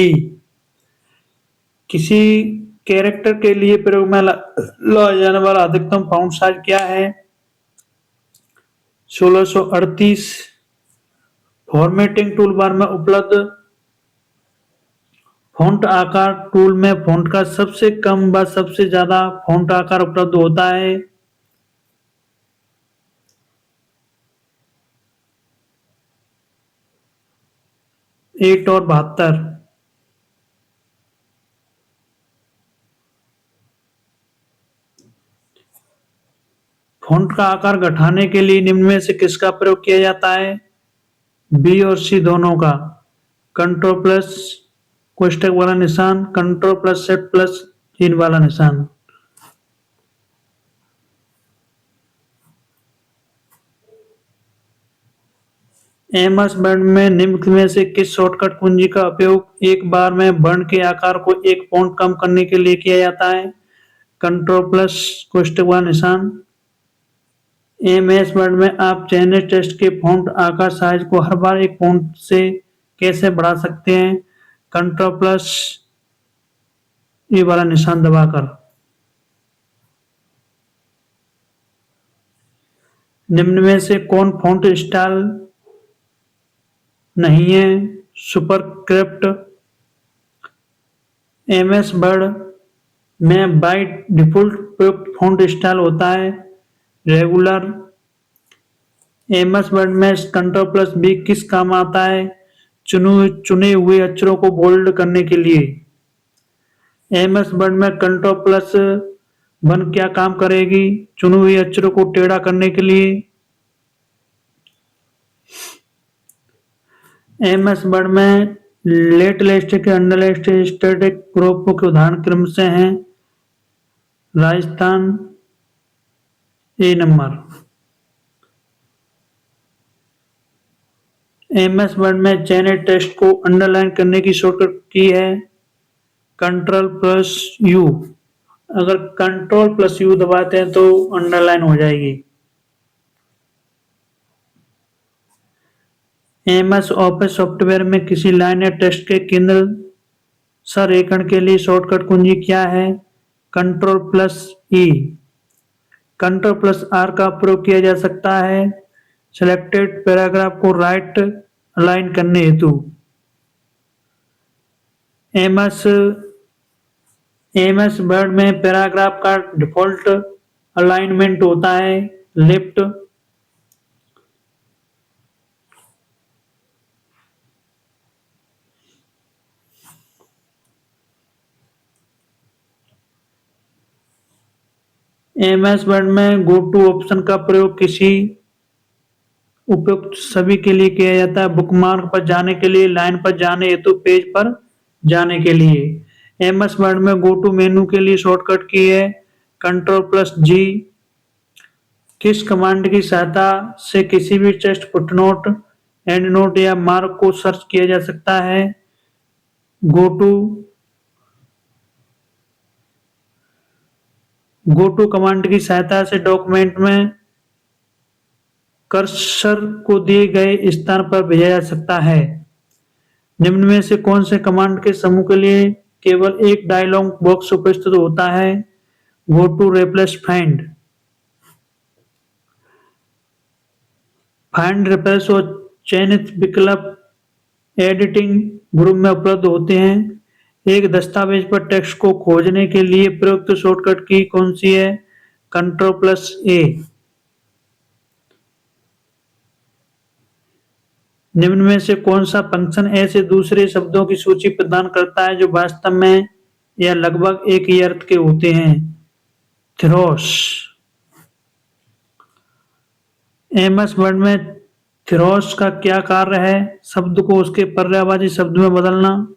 किसी कैरेक्टर के लिए प्रयोग में लाया जाने वाला अधिकतम फॉन्ट साइज क्या है 1638। फॉर्मेटिंग टूलबार में उपलब्ध फॉन्ट आकार टूल में फॉन्ट का सबसे कम व सबसे ज्यादा फॉन्ट आकार उपलब्ध होता है 8 और 72। फॉन्ट का आकार घटाने के लिए निम्न में से किसका प्रयोग किया जाता है बी और सी दोनों का कंट्रोल प्लस कोष्टक वाला निशान Ctrl+Shift+3 वाला निशान। एमएस वर्ड में निम्न में से किस शॉर्टकट कुंजी का उपयोग एक बार में वर्ण के आकार को एक फॉन्ट कम करने के लिए किया जाता है कंट्रोल प्लस कोष्टक वाला निशान। एमएस वर्ड में आप चयनित टेक्स्ट के फॉन्ट आकार साइज को हर बार एक फॉन्ट से कैसे बढ़ा सकते हैं Ctrl+ ये वाला निशान दबाकर। निम्न में से कौन फॉन्ट स्टाइल नहीं है सुपरस्क्रिप्ट। एमएस वर्ड में बाय डिफॉल्ट प्रयुक्त फॉन्ट स्टाइल होता है रेगुलर। एमएस वर्ड में Ctrl+B किस काम आता है चुने हुए अक्षरों को बोल्ड करने के लिए। एमएस वर्ड में Ctrl+1 क्या काम करेगी चुने हुए अक्षरों को टेढ़ा करने के लिए। एमएस वर्ड में लेट लिस्ट के अंडर स्टैटिक ग्रुप के उदाहरण क्रम से हैं राजस्थान ए नंबर। एमएस वर्ड में चयनित टेक्स्ट को अंडरलाइन करने की शॉर्टकट की है Ctrl+U। अगर Ctrl+U दबाते हैं तो अंडरलाइन हो जाएगी। एमएस ऑफिस सॉफ्टवेयर में किसी लाइन या टेक्स्ट के केंद्र संरेखण के लिए शॉर्टकट कुंजी क्या है Ctrl+E। Ctrl+R का प्रयोग किया जा सकता है सिलेक्टेड पैराग्राफ को राइट अलाइन करने हेतु। एमएस एमएस वर्ड में पैराग्राफ का डिफॉल्ट अलाइनमेंट होता है लेफ्ट। एमएस वर्ड में गो टू ऑप्शन का प्रयोग किसी उपयुक्त सभी के लिए किया जाता है। बुकमार्क पर जाने के लिए, लाइन पर जाने हेतु, पेज पर जाने के लिए। एमएस वर्ड में गो टू मेनू के लिए शॉर्टकट की है Ctrl+G। किस कमांड की सहायता से किसी भी टेक्स्ट, फुटनोट, एंडनोट या मार्क को सर्च किया जा सकता है? गो टू कमांड की सहायता से डॉक्यूमेंट में कर्सर को दिए गए स्थान पर भेजा जा सकता है। निम्न में से कौन से कमांड के समूह के लिए केवल एक डायलॉग बॉक्स उपस्थित होता है? Go to, replace, find. Find, replace और चयनित विकल्प एडिटिंग ग्रुप में उपलब्ध होते हैं। एक दस्तावेज पर टेक्स्ट को खोजने के लिए प्रयुक्त शॉर्टकट की कौन सी है? Ctrl+A। निम्न में से कौन सा फंक्शन ऐसे दूसरे शब्दों की सूची प्रदान करता है जो वास्तव में या लगभग एक ही अर्थ के होते हैं? थ्रोस। एमएस वर्ड में थ्रोस का क्या कार्य है? शब्द को उसके पर्यायवाची शब्द में बदलना।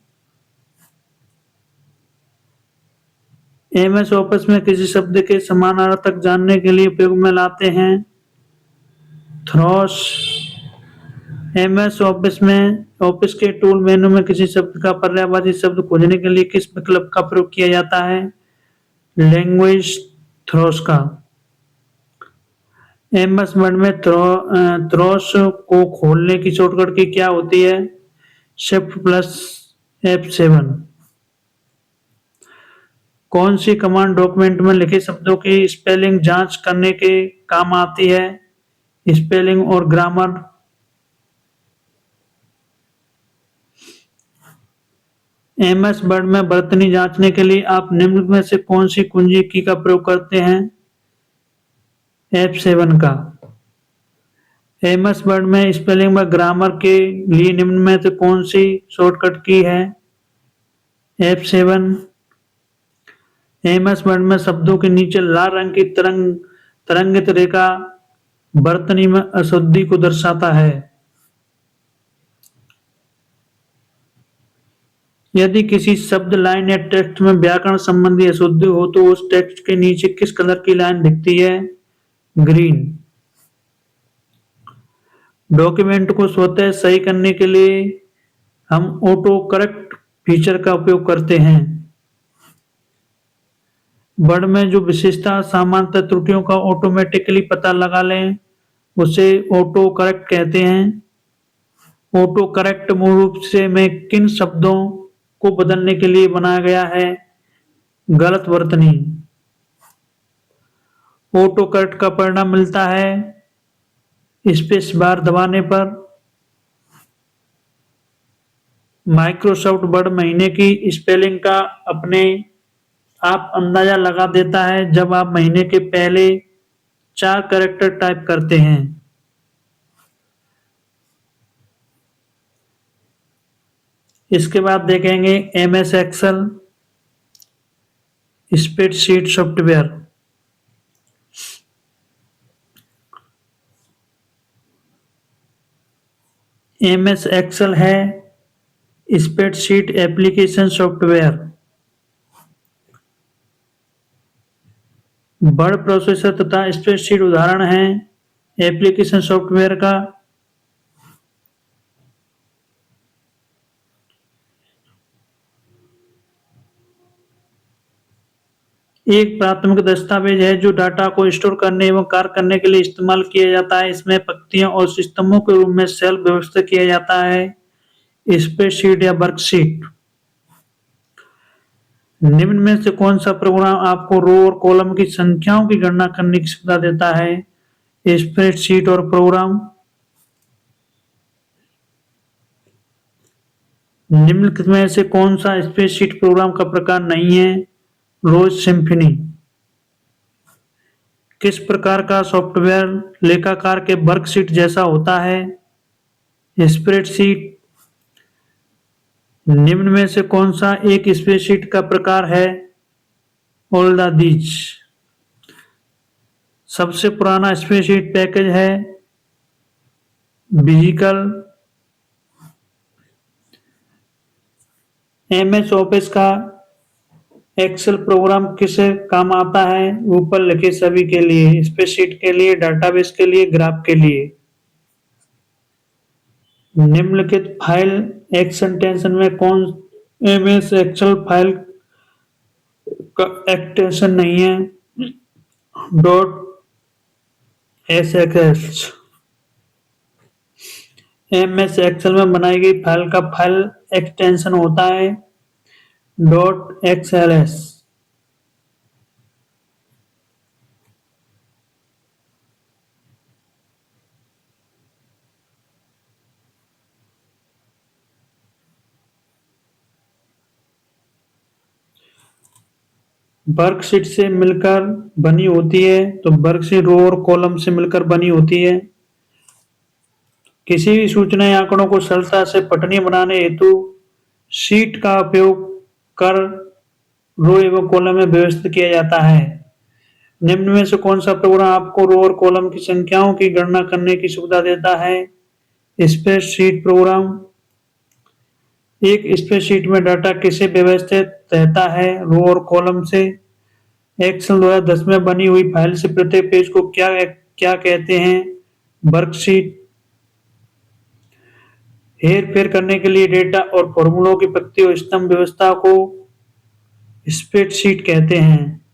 एमएस ऑफिस में किसी शब्द के समानार्थक जानने के लिए उपयोग में लाते हैं थ्रोस। एमएस ऑफिस में ऑफिस के टूल मेनू में किसी शब्द का पर्यायवाची शब्द खोजने के लिए किस विकल्प का प्रयोग किया जाता है? लैंग्वेज थ्रोस का। एमएस वर्ड में थ्रोस को खोलने की शॉर्टकट की क्या होती है? Shift+F7। कौन सी कमांड डॉक्यूमेंट में लिखे शब्दों की स्पेलिंग जांच करने के काम आती है? स्पेलिंग और ग्रामर। एमएस वर्ड में वर्तनी जांचने के लिए आप निम्न में से कौन सी कुंजी की का प्रयोग करते हैं? F7 का। एमएस वर्ड में स्पेलिंग व ग्रामर के लिए निम्न में से कौन सी शॉर्टकट की है? F7। एमएस वर्ड में शब्दों के नीचे लाल रंग की तरंगित रेखा वर्तनी में अशुद्धि को दर्शाता है। यदि किसी शब्द, लाइन या टेक्स्ट में व्याकरण संबंधी अशुद्धि हो तो उस टेक्स्ट के नीचे किस कलर की लाइन दिखती है? ग्रीन। डॉक्यूमेंट को स्वतः सही करने के लिए हम ऑटो करेक्ट फीचर का उपयोग करते हैं। वर्ड में जो विशेषता सामान्यतः त्रुटियों का ऑटोमेटिकली पता लगा लें उसे ऑटो करेक्ट कहते हैं। ऑटो करेक्ट मूल रूप से में किन शब्दों को बदलने के लिए बनाया गया है? गलत वर्तनी। ऑटो करेक्ट का परिणाम मिलता है स्पेस बार दबाने पर। माइक्रोसॉफ्ट वर्ड महीने की स्पेलिंग का अपने आप अंदाजा लगा देता है जब आप महीने के पहले 4 कैरेक्टर टाइप करते हैं। इसके बाद देखेंगे MS Excel spreadsheet software. MS Excel है spreadsheet application software. Word processor तथा स्प्रेडशीट उदाहरण हैं एप्लीकेशन सॉफ्टवेयर का। एक प्राथमिक दस्तावेज है जो डाटा को स्टोर करने एवं कार्य करने के लिए इस्तेमाल किया जाता है। इसमें पंक्तियों और स्तंभों के रूप में सेल व्यवस्थित किया जाता है। स्प्रेडशीट या वर्कशीट। निम्न में से कौन सा प्रोग्राम आपको रो और कॉलम की संख्याओं की गणना करने की सुविधा देता है? स्प्रेडशीट और प्रोग्राम। निम्न में से कौन सा स्प्रेडशीट प्रोग्राम का प्रकार नहीं है? रोज सिम्फनी। किस प्रकार का सॉफ्टवेयर लेखाकार के वर्कशीट जैसा होता है? स्प्रेडशीट। निम्न में से कौन सा एक स्प्रेडशीट का प्रकार है? All the these. सबसे पुराना स्प्रेडशीट पैकेज है विजिकल। एमएस ऑफिस का एक्सेल प्रोग्राम किसे काम आता है? ऊपर लिखे सभी के लिए, स्प्रेडशीट के लिए, डाटाबेस के लिए, ग्राफ के लिए। निम्नलिखित फाइल एक्सटेंशन में कौन एमएस एक्सेल फाइल का एक्सटेंशन नहीं है? Dot SX. एमएस एक्सेल में बनाई गई फाइल का फाइल एक्सटेंशन होता है डॉट एक्सएलएस। वर्कशीट से मिलकर बनी होती है, तो वर्कशीट रो और कॉलम से मिलकर बनी होती है। किसी भी सूचना या आंकड़ों को सरलता से पठनीय बनाने हेतु शीट का उपयोग कर रो एवं कॉलम में व्यवस्थित किया जाता है। निम्न में से कौन सा प्रोग्राम आपको रो और कॉलम की संख्याओं की गणना करने की सुविधा देता है? Spreadsheet programme. एक स्प्रेडशीट में डाटा किसे व्यवस्थित रहता है? रो और कॉलम से। एक्सेल 2010 में बनी हुई फाइल से प्रत्येक पेज को क्या क्या कहते हैं? वर्कशीट। हेर फेर करने के लिए डेटा और फॉर्मूलों की प्रति और स्तंभ व्यवस्था को स्प्रेडशीट कहते हैं।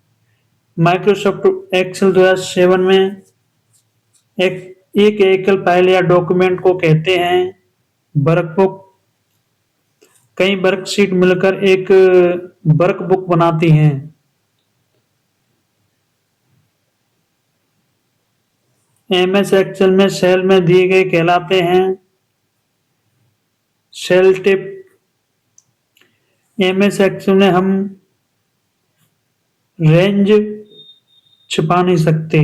माइक्रोसॉफ्ट एक्सेल 2007 में एक एकल फाइल या डॉक्यूमेंट को कहते हैं वर्कबुक। कई वर्कशीट मिलकर एक वर्कबुक बनाती हैं। एमएस एक्सेल में सेल में दिए गए कहलाते हैं सेल टिप। एमएस एक्सेल में हम रेंज छिपा नहीं सकते।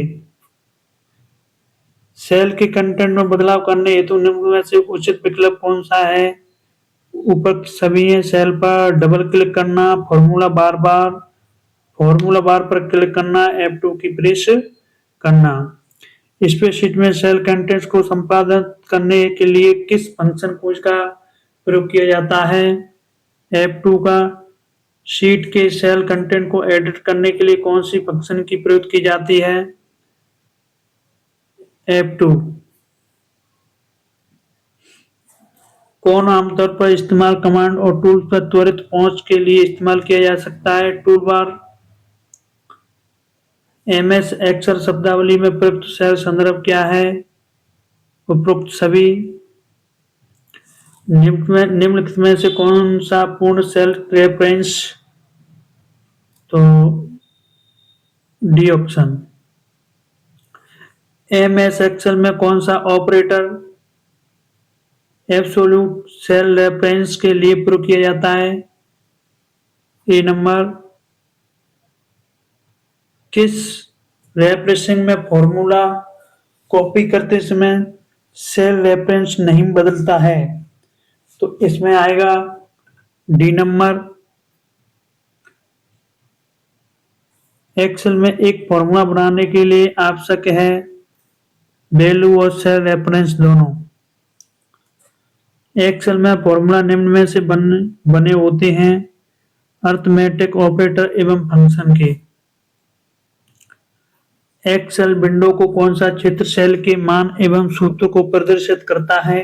सेल के कंटेंट में बदलाव करने हेतु निम्न में से उचित विकल्प कौन सा है? ऊपर सभी है। सेल पर डबल क्लिक करना, फॉर्मूला बार पर क्लिक करना, F2 की प्रेस करना। स्प्रेडशीट में सेल कंटेंट्स को संपादित करने के लिए किस फंक्शन को इसका प्रयोग किया जाता है? F2 का। शीट के सेल कंटेंट को एडिट करने के लिए कौन सी फंक्शन की प्रयोग की जाती है? F2। कौन आमतौर पर इस्तेमाल कमांड और टूल्स पर त्वरित पहुंच के लिए इस्तेमाल किया जा सकता है? टूलबार। एमएस एक्सेल शब्दावली में प्रयुक्त सेल संदर्भ क्या है? उपरोक्त सभी। निम्नलिखित में से कौन सा पूर्ण सेल रेफरेंस? तो डी ऑप्शन। एमएस एक्सेल में कौन सा ऑपरेटर एब्सोल्यूट सेल रेफरेंस के लिए प्रयोग किया जाता है? ए नंबर। किस रेफरेंसिंग में फॉर्मूला कॉपी करते समय सेल रेफरेंस नहीं बदलता है? तो इसमें आएगा डी नंबर। एक्सेल में एक फॉर्मूला बनाने के लिए आवश्यक है वैल्यू और सेल रेफरेंस दोनों। एक्सेल में फॉर्मूला निम्न में से बने होते हैं अर्थमेटिक ऑपरेटर एवं फंक्शन के। एक्सेल विंडो को कौन सा क्षेत्र सेल के मान एवं सूत्र को प्रदर्शित करता है?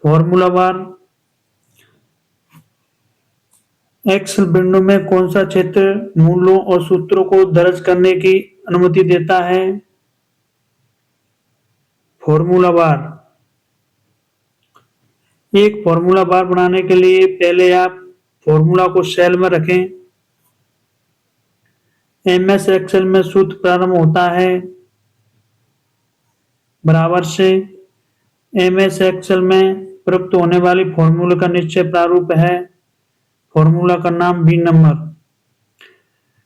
Formula bar. एक्सेल विंडो में कौन सा क्षेत्र मूल्यों और सूत्रों को दर्ज करने की अनुमति देता है? Formula bar. एक फॉर्मूला बार बनाने के लिए पहले आप फॉर्मूला को सेल में रखें। एमएस एक्सेल में सूत्र प्रारंभ होता है बराबर से। एमएस एक्सेल में प्रयुक्त होने वाली फॉर्मूला का निश्चय प्रारूप है फॉर्मूला का नाम बी नंबर।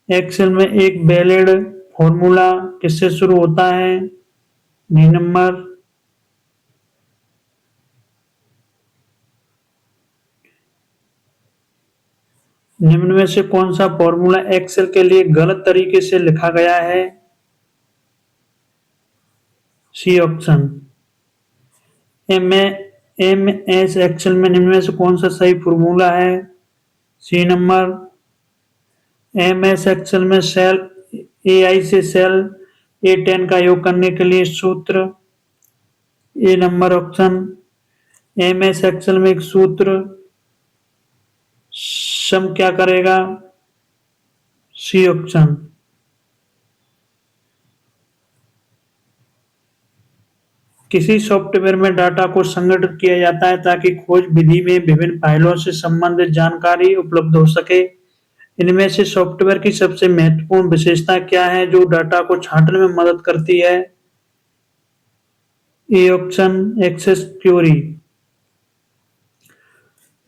एक्सेल में एक वैलिड फॉर्मूला किससे शुरू होता है? D number. निम्न में से कौन सा फॉर्मूला एक्सेल के लिए गलत तरीके से लिखा गया है? C option. M M S Excel में निम्न में से कौन सा सही फॉर्मूला है? C number. M S Excel में सेल ए आई से सेल A10 का योग करने के लिए सूत्र। A number option. M S Excel में एक सूत्र सम क्या करेगा? C option. किसी सॉफ्टवेयर में डाटा को संगठित किया जाता है ताकि खोज विधि में विभिन्न फाइलों से संबंधित जानकारी उपलब्ध हो सके। इनमें से सॉफ्टवेयर की सबसे महत्वपूर्ण विशेषता क्या है जो डाटा को छांटने में मदद करती है? A option access query.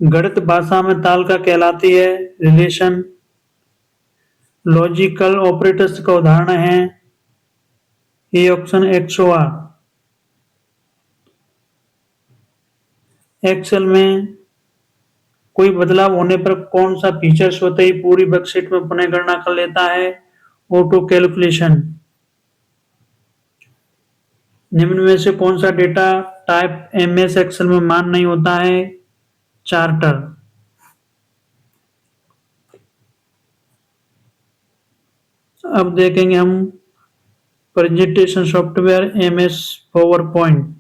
गणित भाषा में तालिका कहलाती है रिलेशन। लॉजिकल ऑपरेटर्स का उदाहरण है। A option XOR. एक्सेल में कोई बदलाव होने पर कौन सा फीचर स्वतः ही पूरी वर्कशीट में पुनः गणना कर लेता है? Auto calculation. निम्न में से कौन सा डेटा टाइप एमएस एक्सेल में मान नहीं होता है? चार्टर। अब देखेंगे हम presentation software MS power point.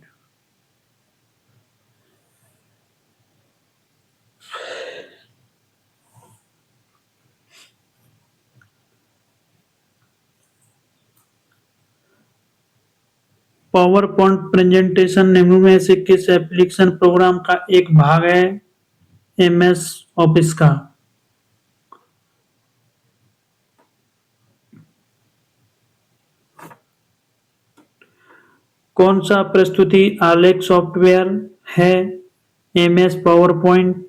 Power point presentation निम्न में से किस एप्लीकेशन प्रोग्राम का एक भाग है? एमएस ऑफिस का। कौन सा प्रस्तुति आलेख सॉफ्टवेयर है? MS power point.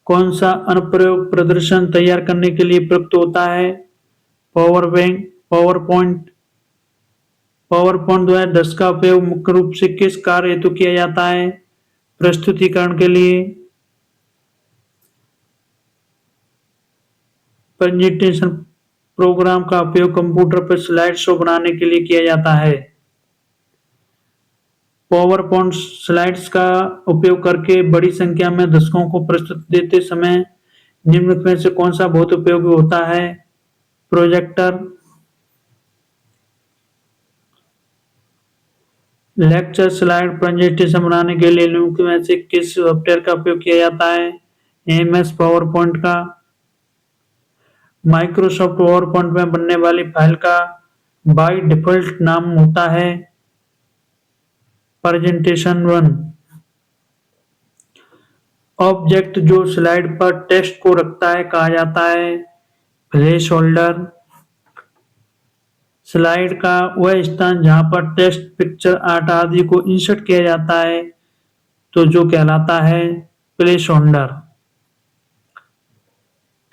कौन सा अनुप्रयोग प्रदर्शन तैयार करने के लिए प्रयुक्त होता है? Power point. पावर पॉइंट 2010 का उपयोग मुख्य रूप से किस कार्य हेतु किया जाता है? प्रस्तुतिकरण के लिए। प्रेजेंटेशन प्रोग्राम का उपयोग कंप्यूटर पर स्लाइड शो बनाने के लिए किया जाता है। पावर पॉइंट स्लाइड्स का उपयोग करके बड़ी संख्या में दर्शकों को प्रस्तुति देते समय निम्न में से कौन सा बहुत उपयोगी होता है? प्रोजेक्टर। लेक्चर स्लाइड प्रेजेंटेशन बनाने के लिए निम्न में से किस सॉफ्टवेयर का उपयोग किया जाता है? एमएस पावर पॉइंट का। माइक्रोसॉफ्ट पावर पॉइंट में बनने वाली फाइल का बाय डिफॉल्ट नाम होता है प्रेजेंटेशन 1। ऑब्जेक्ट जो स्लाइड पर टेक्स्ट को रखता है कहा जाता है प्लेस होल्डर। स्लाइड का वह स्थान जहां पर टेक्स्ट, पिक्चर, आर्ट आदि को इंसर्ट किया जाता है तो जो कहलाता है place holder.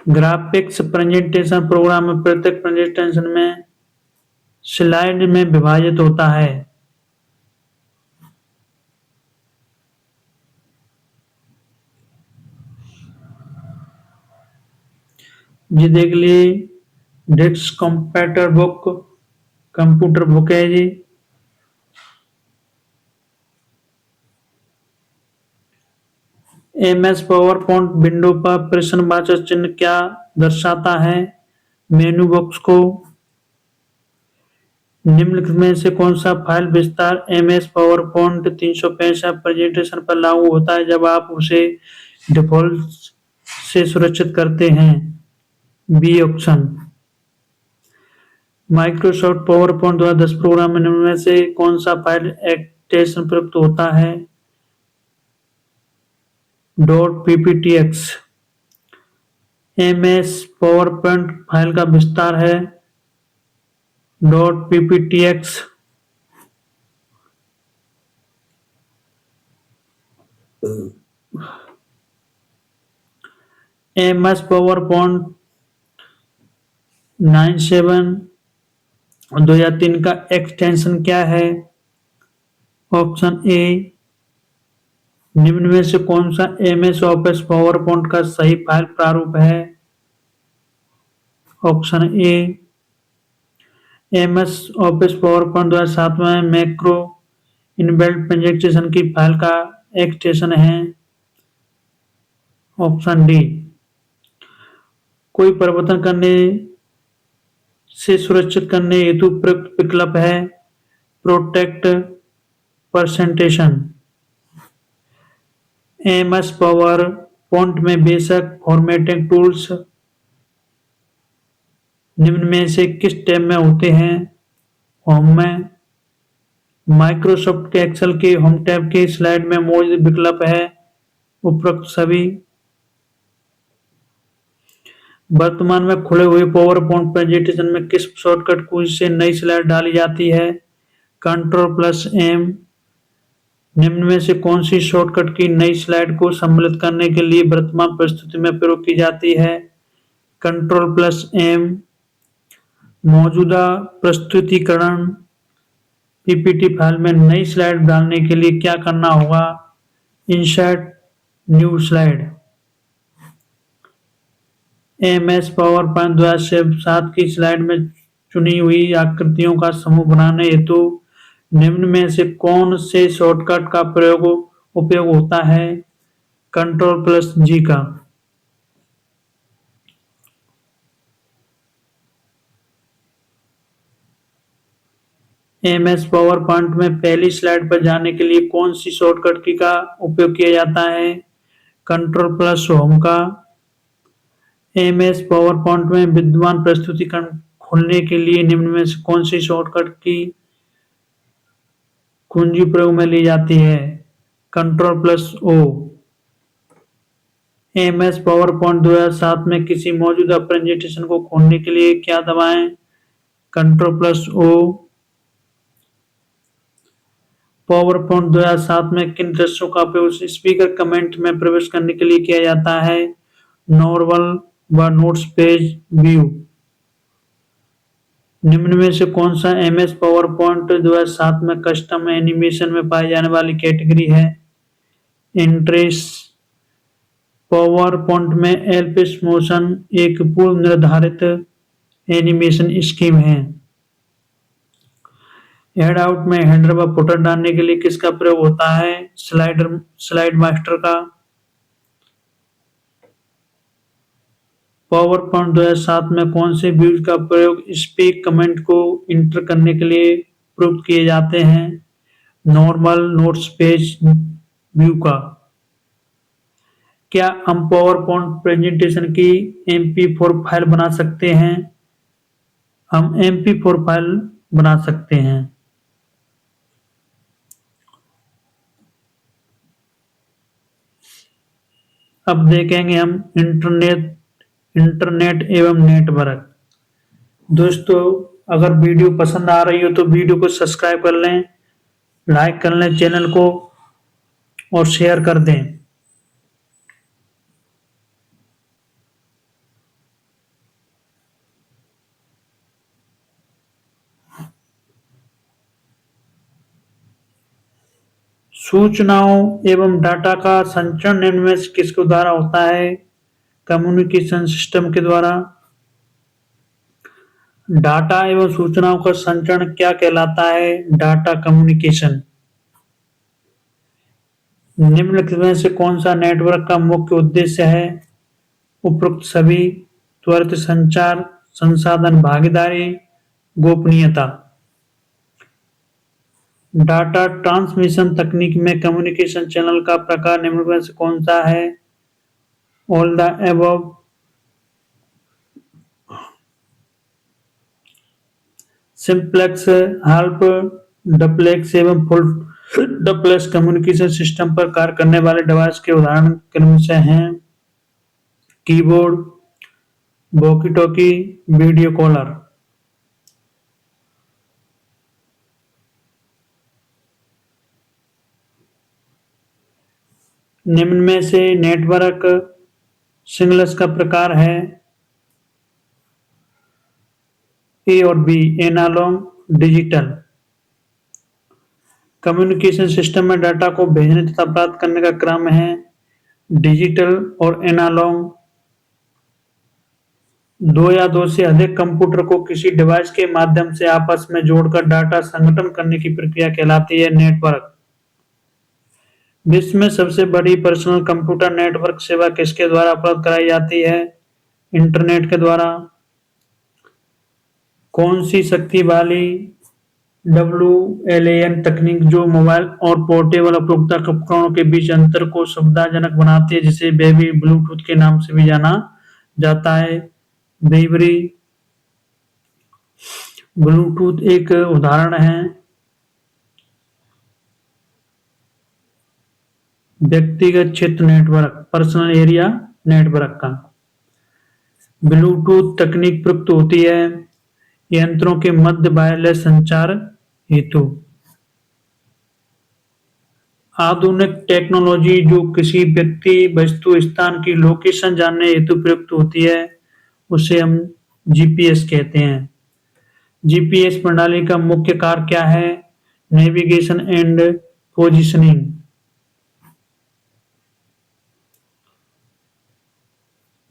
Graphics presentation programme में प्रत्येक प्रेजेंटेशन में स्लाइड में विभाजित होता है। जी देख ली desk computer book, computer book है जी। एमएस पावर पॉइंट विंडो पर प्रश्नवाचक चिन्ह क्या दर्शाता है? मेनू बॉक्स को। निम्नलिखित में से कौन सा फाइल विस्तार एमएस पावर पॉइंट 365 प्रेजेंटेशन पर लागू होता है जब आप उसे डिफॉल्ट से सुरक्षित करते हैं? B option. Microsoft PowerPoint 2010 program में निम्न में से कौन सा फाइल एक्सटेंशन प्रयुक्त होता है? .pptx। MS power point file का विस्तार है .pptx। एमएस पावर पॉइंट 97 2003 का एक्सटेंशन क्या है? Option A. निम्न में से कौन सा एमएस ऑफिस पावर पॉइंट का सही फाइल प्रारूप है? Option A. MS office power point 2007 में मैक्रो इनबिल्ट प्रेजेंटेशन की फाइल का एक्सटेंशन है। Option D. कोई परिवर्तन करने से सुरक्षित करने हेतु प्रयुक्त विकल्प है प्रोटेक्ट परसेंटेशन। एमएस पावर पॉइंट में बेसिक फॉर्मेटिंग टूल्स निम्न में से किस टैब में होते हैं? होम में। माइक्रोसॉफ्ट के एक्सेल के होम टैब के स्लाइड में मौजूद विकल्प है उपरोक्त सभी। वर्तमान में खुले हुए पावर पॉइंट प्रेजेंटेशन में किस शॉर्टकट की से नई स्लाइड डाली जाती है? Ctrl+M। निम्न में से कौन सी शॉर्टकट की नई स्लाइड को सम्मिलित करने के लिए वर्तमान प्रस्तुति में प्रयोग की जाती है? Ctrl+M। मौजूदा प्रस्तुतिकरण पीपीटी फाइल में नई स्लाइड डालने के लिए क्या करना होगा? Insert new slide. MS power point 2007 की स्लाइड में चुनी हुई आकृतियों का समूह बनाने हेतु निम्न में से कौन से शॉर्टकट का उपयोग होता है? Ctrl+G का। एमएस पावर पॉइंट में पहली स्लाइड पर जाने के लिए कौन सी शॉर्टकट की का उपयोग किया जाता है? Ctrl+Home का। एमएस पावर पॉइंट में विद्यमान प्रस्तुतिकरण खोलने के लिए निम्न में से कौन सी शॉर्टकट की कुंजी प्रयोग में ली जाती है? Ctrl+O। एमएस पावर पॉइंट 2007 में किसी मौजूदा प्रेजेंटेशन को खोलने के लिए क्या दबाएं? Ctrl+O। पावर पॉइंट 2007 में किन दृश्यों का उपयोग स्पीकर कमेंट में प्रवेश करने के लिए किया जाता है? नॉर्मल व नोट्स पेज व्यू। निम्न में से कौन सा एमएस पावर पॉइंट 2007 में कस्टम एनिमेशन में पाई जाने वाली कैटेगरी है? इंट्रेस। पावर पॉइंट में एल्पिस मोशन एक पूर्व निर्धारित एनिमेशन स्कीम है। हेडआउट में हेडर व फुटर डालने के लिए किसका प्रयोग होता है? स्लाइड मास्टर का। पावर पॉइंट 2007 में कौन से व्यूज का प्रयोग स्पीक कमेंट को इंटर करने के लिए प्रयुक्त किए जाते हैं? नॉर्मल नोट्स पेज व्यू का। क्या हम पावर पॉइंट प्रेजेंटेशन की MP4 फाइल बना सकते हैं? हम MP4 फाइल बना सकते हैं। अब देखेंगे हम इंटरनेट एवं नेटवर्क। दोस्तों, अगर वीडियो पसंद आ रही हो तो वीडियो को सब्सक्राइब कर लें, लाइक कर लें चैनल को और शेयर कर दें। सूचनाओं एवं डाटा का संचरण निम्न में से किसके द्वारा होता है? कम्युनिकेशन सिस्टम के द्वारा। डाटा एवं सूचनाओं का संचरण क्या कहलाता है? Data communication. निम्नलिखित में से कौन सा नेटवर्क का मुख्य उद्देश्य है? उपरोक्त सभी। त्वरित संचार, संसाधन भागीदारी, गोपनीयता। डाटा ट्रांसमिशन तकनीक में कम्युनिकेशन चैनल का प्रकार निम्नलिखित में से कौन सा है? All the above. Simplex, half duplex एवं फुल डुप्लेक्स कम्युनिकेशन सिस्टम पर कार्य करने वाले डिवाइस के उदाहरण क्रम से हैं keyboard, walkie talkie, video caller. निम्न में से नेटवर्क सिग्नल्स का प्रकार है ए और B, analogue, digital. Communication system में डाटा को भेजने तथा प्राप्त करने का क्रम है डिजिटल और एनालॉग। दो या दो से अधिक कंप्यूटर को किसी डिवाइस के माध्यम से आपस में जोड़कर डाटा संगठन करने की प्रक्रिया कहलाती है नेटवर्क। विश्व में सबसे बड़ी पर्सनल कंप्यूटर नेटवर्क सेवा किसके द्वारा उपलब्ध कराई जाती है? इंटरनेट के द्वारा। कौन सी शक्ति वाली WLAN तकनीक जो मोबाइल और पोर्टेबल उपभोक्ता उपकरणों के बीच अंतर को सुविधाजनक बनाती है, जिसे बेबी ब्लूटूथ के नाम से भी जाना जाता है? बेबरी ब्लूटूथ एक उदाहरण है व्यक्तिगत क्षेत्र नेटवर्क पर्सनल एरिया नेटवर्क का। ब्लूटूथ तकनीक प्रयुक्त होती है यंत्रों के मध्य वायरलेस संचार हेतु। आधुनिक टेक्नोलॉजी जो किसी व्यक्ति वस्तु स्थान की लोकेशन जानने हेतु प्रयुक्त होती है उसे हम जीपीएस कहते हैं। जीपीएस प्रणाली का मुख्य कार्य क्या है? Navigation and positioning.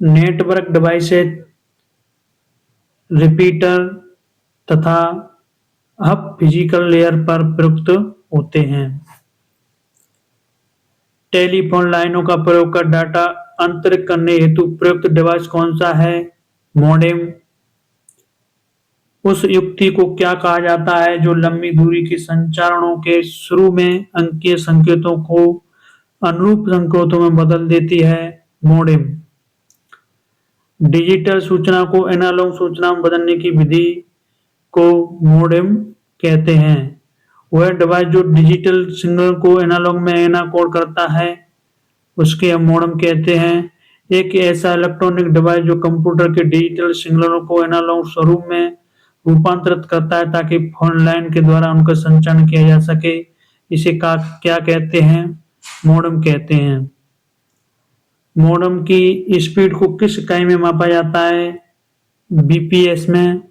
Network devices repeater तथा हब फिजिकल लेयर पर प्रयुक्त होते हैं। टेलीफोन लाइनों का प्रयोग कर डाटा अंतरित करने हेतु प्रयुक्त डिवाइस कौन सा है? मॉडेम। उस युक्ति को क्या कहा जाता है जो लंबी दूरी के संचारणों के शुरू में अंकीय संकेतों को अनुरूप संकेतों में बदल देती है? मॉडेम। डिजिटल सूचना को एनालॉग सूचना में बदलने की विधि को मॉडेम कहते हैं। वह डिवाइस जो डिजिटल सिग्नल को एनालॉग में एनकोड करता है उसके हम मॉडेम कहते हैं। एक ऐसा इलेक्ट्रॉनिक डिवाइस जो कंप्यूटर के डिजिटल सिग्नलों को एनालॉग स्वरूप में रूपांतरित करता है ताकि फोन लाइन के द्वारा उनका संचालन किया जा सके, इसे क्या कहते हैं? मॉडेम कहते हैं। मॉडेम की स्पीड को किस इकाई में मापा जाता है? बीपीएस में।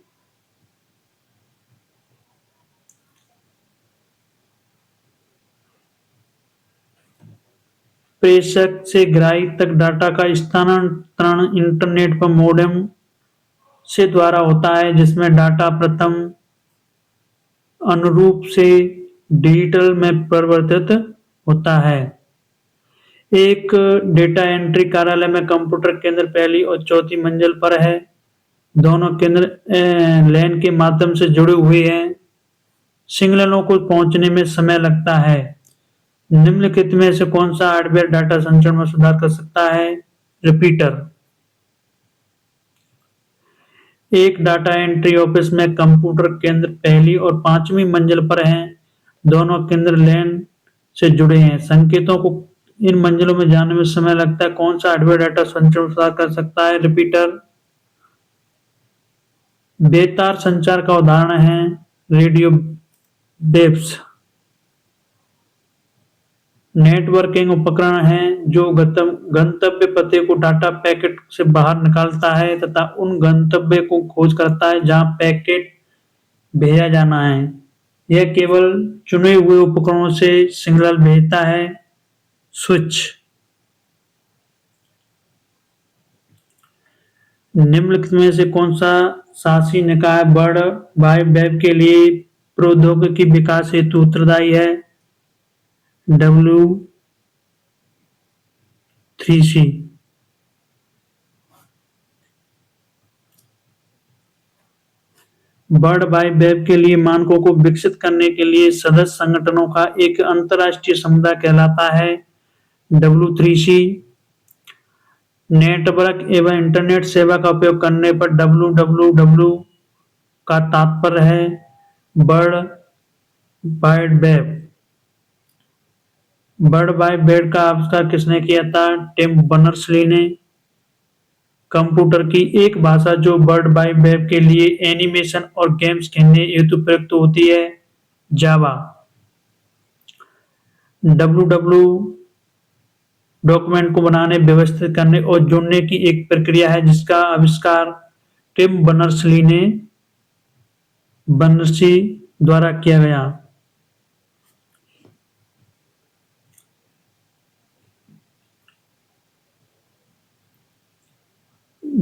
प्रेषक से ग्राहक तक डाटा का स्थानांतरण इंटरनेट पर मॉडेम से द्वारा होता है, जिसमें डाटा प्रथम अनुरूप से डिजिटल में परिवर्तित होता है। एक डेटा एंट्री कार्यालय में कंप्यूटर केंद्र पहली और चौथी मंजिल पर है। दोनों केंद्र लैन के माध्यम से जुड़े हुए हैं। सिग्नलों को पहुंचने में समय लगता है। निम्नलिखित में से कौन सा हार्डवेयर डाटा संचरण में सुधार कर सकता है? रिपीटर। एक डाटा एंट्री ऑफिस में कंप्यूटर केंद्र पहली और पांचवी मंजिल पर हैं। दोनों केंद्र लैन से जुड़े हैं। संकेतों को इन मंजिलों में जाने में समय लगता है। कौन सा हार्डवेयर डाटा संचरण सुधार कर सकता है? रिपीटर। बेतार संचार का उदाहरण है रेडियो वेव्स। नेटवर्किंग उपकरण है जो गंतव्य पते को डाटा पैकेट से बाहर निकालता है तथा उन गंतव्य को खोज करता है जहां पैकेट भेजा जाना है। यह केवल चुने हुए उपकरणों से सिग्नल भेजता है। स्विच। निम्नलिखित में से कौन सा शासी निकाय वर्ल्ड वाइड वेब के लिए प्रौद्योगिकी विकास हेतु उत्तरदायी है? W3C। वर्ल्ड वाइड वेब के लिए मानकों को विकसित करने के लिए सदस्य संगठनों का एक अंतरराष्ट्रीय समुदाय कहलाता है W3C। नेटवर्क एवं इंटरनेट सेवा का उपयोग करने पर www का तात्पर्य है world wide web. World wide web का आविष्कार किसने किया था? टिम बर्नर्स-ली ने। कंप्यूटर की एक भाषा जो वर्ल्ड वाइड वेब के लिए एनिमेशन और गेम्स खेलने हेतु प्रयुक्त होती है जावा। www डॉक्यूमेंट को बनाने, व्यवस्थित करने और जोड़ने की एक प्रक्रिया है जिसका आविष्कार टिम बर्नर्स-ली द्वारा किया गया।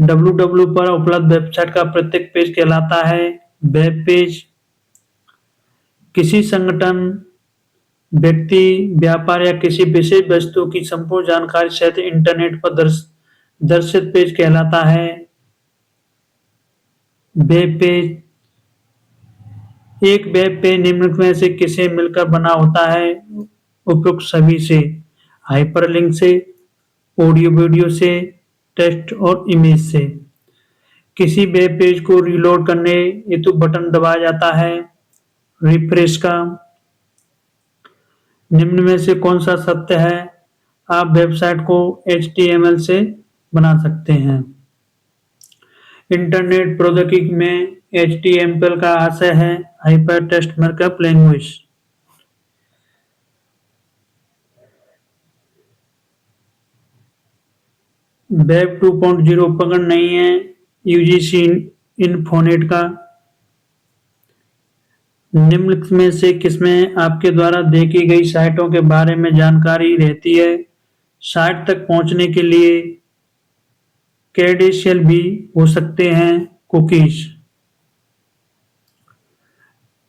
www पर उपलब्ध वेबसाइट का प्रत्येक पेज कहलाता है वेब पेज। किसी संगठन, व्यक्ति, व्यापार या किसी विशेष वस्तु की संपूर्ण जानकारी सहित इंटरनेट पर दर्शित पेज कहलाता है वेब पेज। एक वेब पेज निम्नलिखित में से किसे मिलकर बना होता है? उपयुक्त सभी से, हाइपरलिंक से, ऑडियो वीडियो से, टेक्स्ट और इमेज से। किसी वेब पेज को रीलोड करने हेतु बटन दबाया जाता है रिफ्रेश का। निम्न में से कौन सा सत्य है? आप वेबसाइट को HTML से बना सकते हैं। इंटरनेट प्रौद्योगिकी में HTML का आशय है hyper text markup language. Web 2.0 उपकरण नहीं है UGC इन्फोनेट का। निम्नलिखित में से किसमें आपके द्वारा देखी गई साइटों के बारे में जानकारी रहती है? साइट तक पहुंचने के लिए क्रेडेंशियल भी हो सकते हैं कुकीज।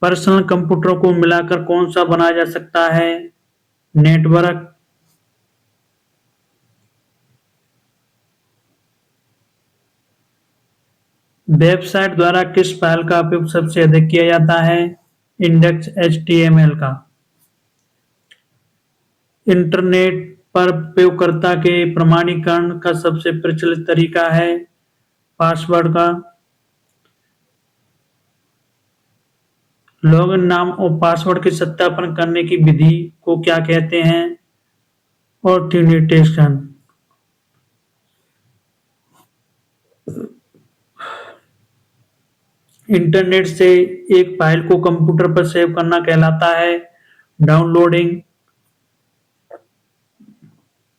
पर्सनल कंप्यूटर को मिलाकर कौन सा बनाया जा सकता है? नेटवर्क। वेबसाइट द्वारा किस फाइल का उपयोग सबसे अधिक किया जाता है? इंडेक्स HTML का। इंटरनेट पर उपयोगकर्ता के प्रमाणीकरण का सबसे प्रचलित तरीका है पासवर्ड का। लॉगिन नाम और पासवर्ड के सत्यापन करने की विधि को क्या कहते हैं? ऑथेंटिकेशन। इंटरनेट से एक फाइल को कंप्यूटर पर सेव करना कहलाता है डाउनलोडिंग।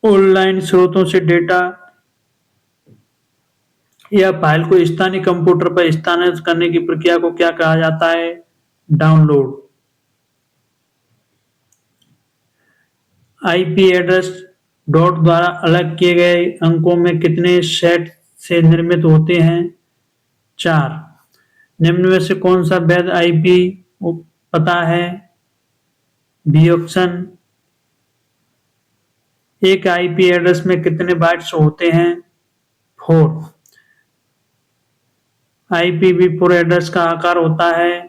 ऑनलाइन स्रोतों से डेटा या फाइल को स्थानीय कंप्यूटर पर स्थानांतरित करने की प्रक्रिया को क्या कहा जाता है? डाउनलोड। IP एड्रेस डॉट द्वारा अलग किए गए अंकों में कितने सेट से निर्मित होते हैं? 4। निम्न में से कौन सा वैध IP पता है? ऑप्शन। एक IP एड्रेस में कितने बाइट्स होते हैं? 4। IPv4 एड्रेस का आकार होता है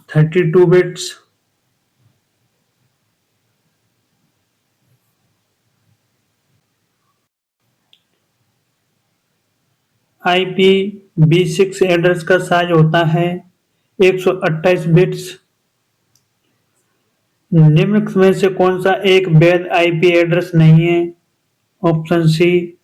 32 बिट्स। IPv6 एड्रेस का साइज होता है 128 बिट्स। निम्न में से कौन सा एक वैध IP एड्रेस नहीं है? Option C.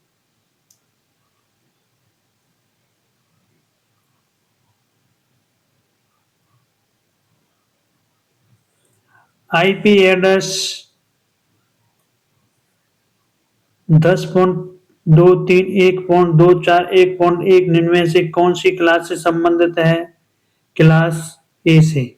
IP एड्रेस 10.231.24.1 निम्न में से कौन सी क्लास से संबंधित है? क्लास A से।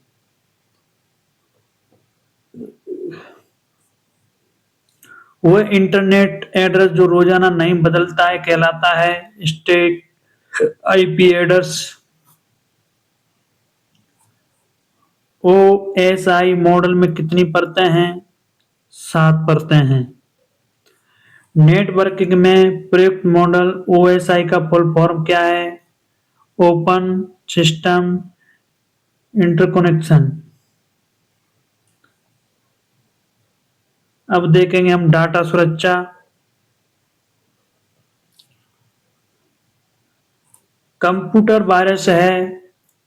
वह इंटरनेट एड्रेस जो रोजाना नहीं बदलता है कहलाता है static IP address. OSI model में कितनी परतें हैं? 7 परतें हैं। नेटवर्किंग में प्रयुक्त मॉडल OSI का फुल फॉर्म क्या है? Open system interconnection. अब देखेंगे हम डाटा सुरक्षा। कंप्यूटर वायरस है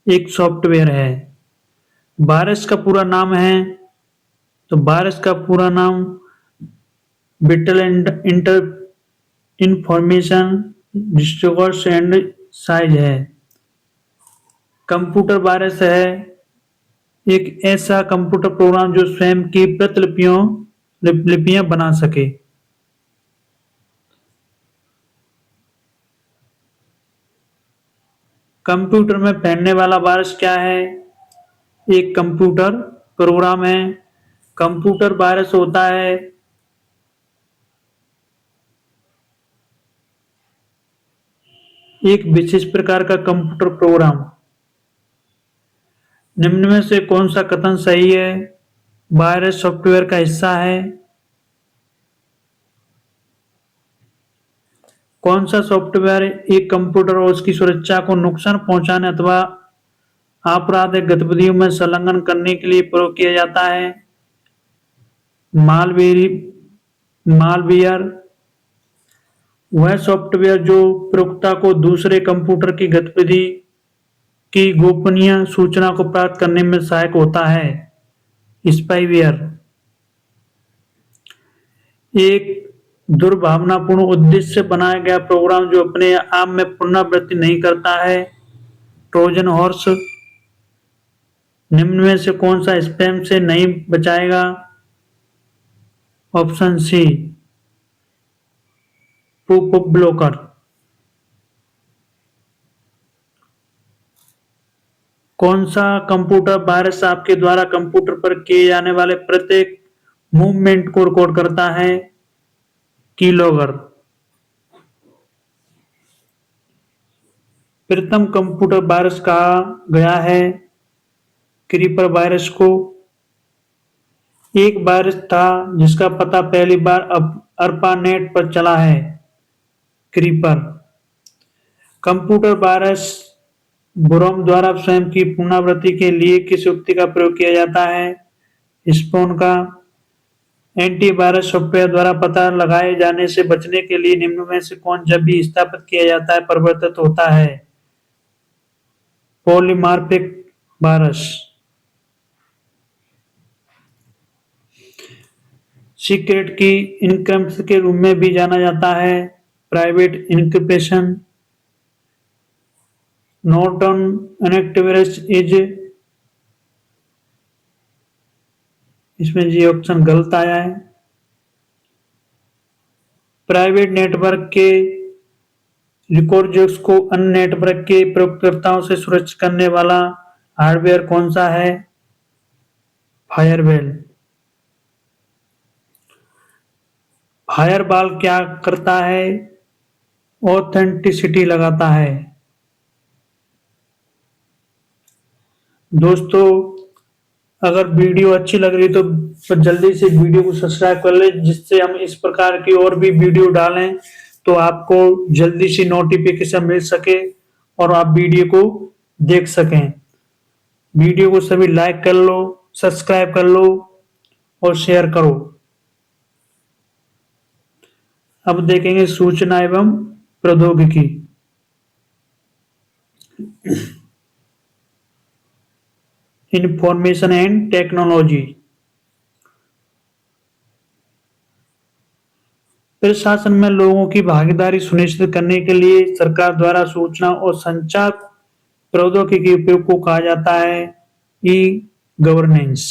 एक सॉफ्टवेयर है। वायरस का पूरा नाम है, तो वायरस का पूरा नाम whittle inter information distributors and size है। कंप्यूटर वायरस है एक ऐसा कंप्यूटर प्रोग्राम जो स्वयं की प्रतिलिपियां बना सके। कंप्यूटर में फैलने वाला वायरस क्या है? एक कंप्यूटर प्रोग्राम है। कंप्यूटर वायरस होता है एक विशेष प्रकार का कंप्यूटर प्रोग्राम। निम्न में से कौन सा कथन सही है? वायरस सॉफ्टवेयर का हिस्सा है। कौन सा सॉफ्टवेयर एक कंप्यूटर और उसकी सुरक्षा को नुकसान पहुंचाने अथवा आपराधिक गतिविधियों में संलग्न करने के लिए प्रयोग किया जाता है? मालवेरी मालवेयर वह सॉफ्टवेयर जो प्रयोक्ता को दूसरे कंप्यूटर की गतिविधि की गोपनीय सूचना को प्राप्त करने में सहायक होता है। स्पाईवेयर एक दुर्भावनापूर्ण उद्देश्य से बनाया गया प्रोग्राम जो अपने आप में पुनरावृत्ति नहीं करता है। ट्रोजन हॉर्स निम्न में से कौन सा स्पैम से नहीं बचाएगा? Option C popup blocker. कौन सा कंप्यूटर वायरस आपके द्वारा कंप्यूटर पर किए जाने वाले प्रत्येक मूवमेंट को रिकॉर्ड करता है? कीलॉगर। प्रथम कंप्यूटर वायरस कहा गया है क्रीपर वायरस को। एक वायरस था जिसका पता पहली बार अब अर्पानेट पर चला है। क्रीपर। कंप्यूटर वायरस बुरम द्वारा स्वयं की पुनरावृत्ति के लिए किस युक्ति का प्रयोग किया जाता है? स्पोन का। एंटीवायरस सॉफ्टवेयर द्वारा पता लगाए जाने से बचने के लिए निम्न में से कौन जब भी स्थापित किया जाता है परिवर्तित होता है? Polymorphic virus. सीक्रेट की इनक्रिप्शन के रूप में भी जाना जाता है। Private encryption. Norton antivirus is, इसमें जी ऑप्शन गलत आया है। प्राइवेट नेटवर्क के रिकॉर्ड्स को अन्य नेटवर्क के प्रयोगकर्ताओं से सुरक्षित करने वाला हार्डवेयर कौन सा है? फायरवॉल। फायरवॉल क्या करता है? ऑथेंटिसिटी लगाता है। दोस्तों अगर वीडियो अच्छी लग रही तो जल्दी से वीडियो को सब्सक्राइब कर ले, जिससे हम इस प्रकार की और भी वीडियो डालें तो आपको जल्दी से नोटिफिकेशन मिल सके और आप वीडियो को देख सकें। वीडियो को सभी लाइक कर लो, सब्सक्राइब कर लो और शेयर करो। अब देखेंगे सूचना एवं प्रौद्योगिकी। Information and technology. प्रशासन में लोगों की भागीदारी सुनिश्चित करने के लिए सरकार द्वारा सूचना और संचार प्रौद्योगिकी के उपयोग को कहा जाता है ई गवर्नेंस।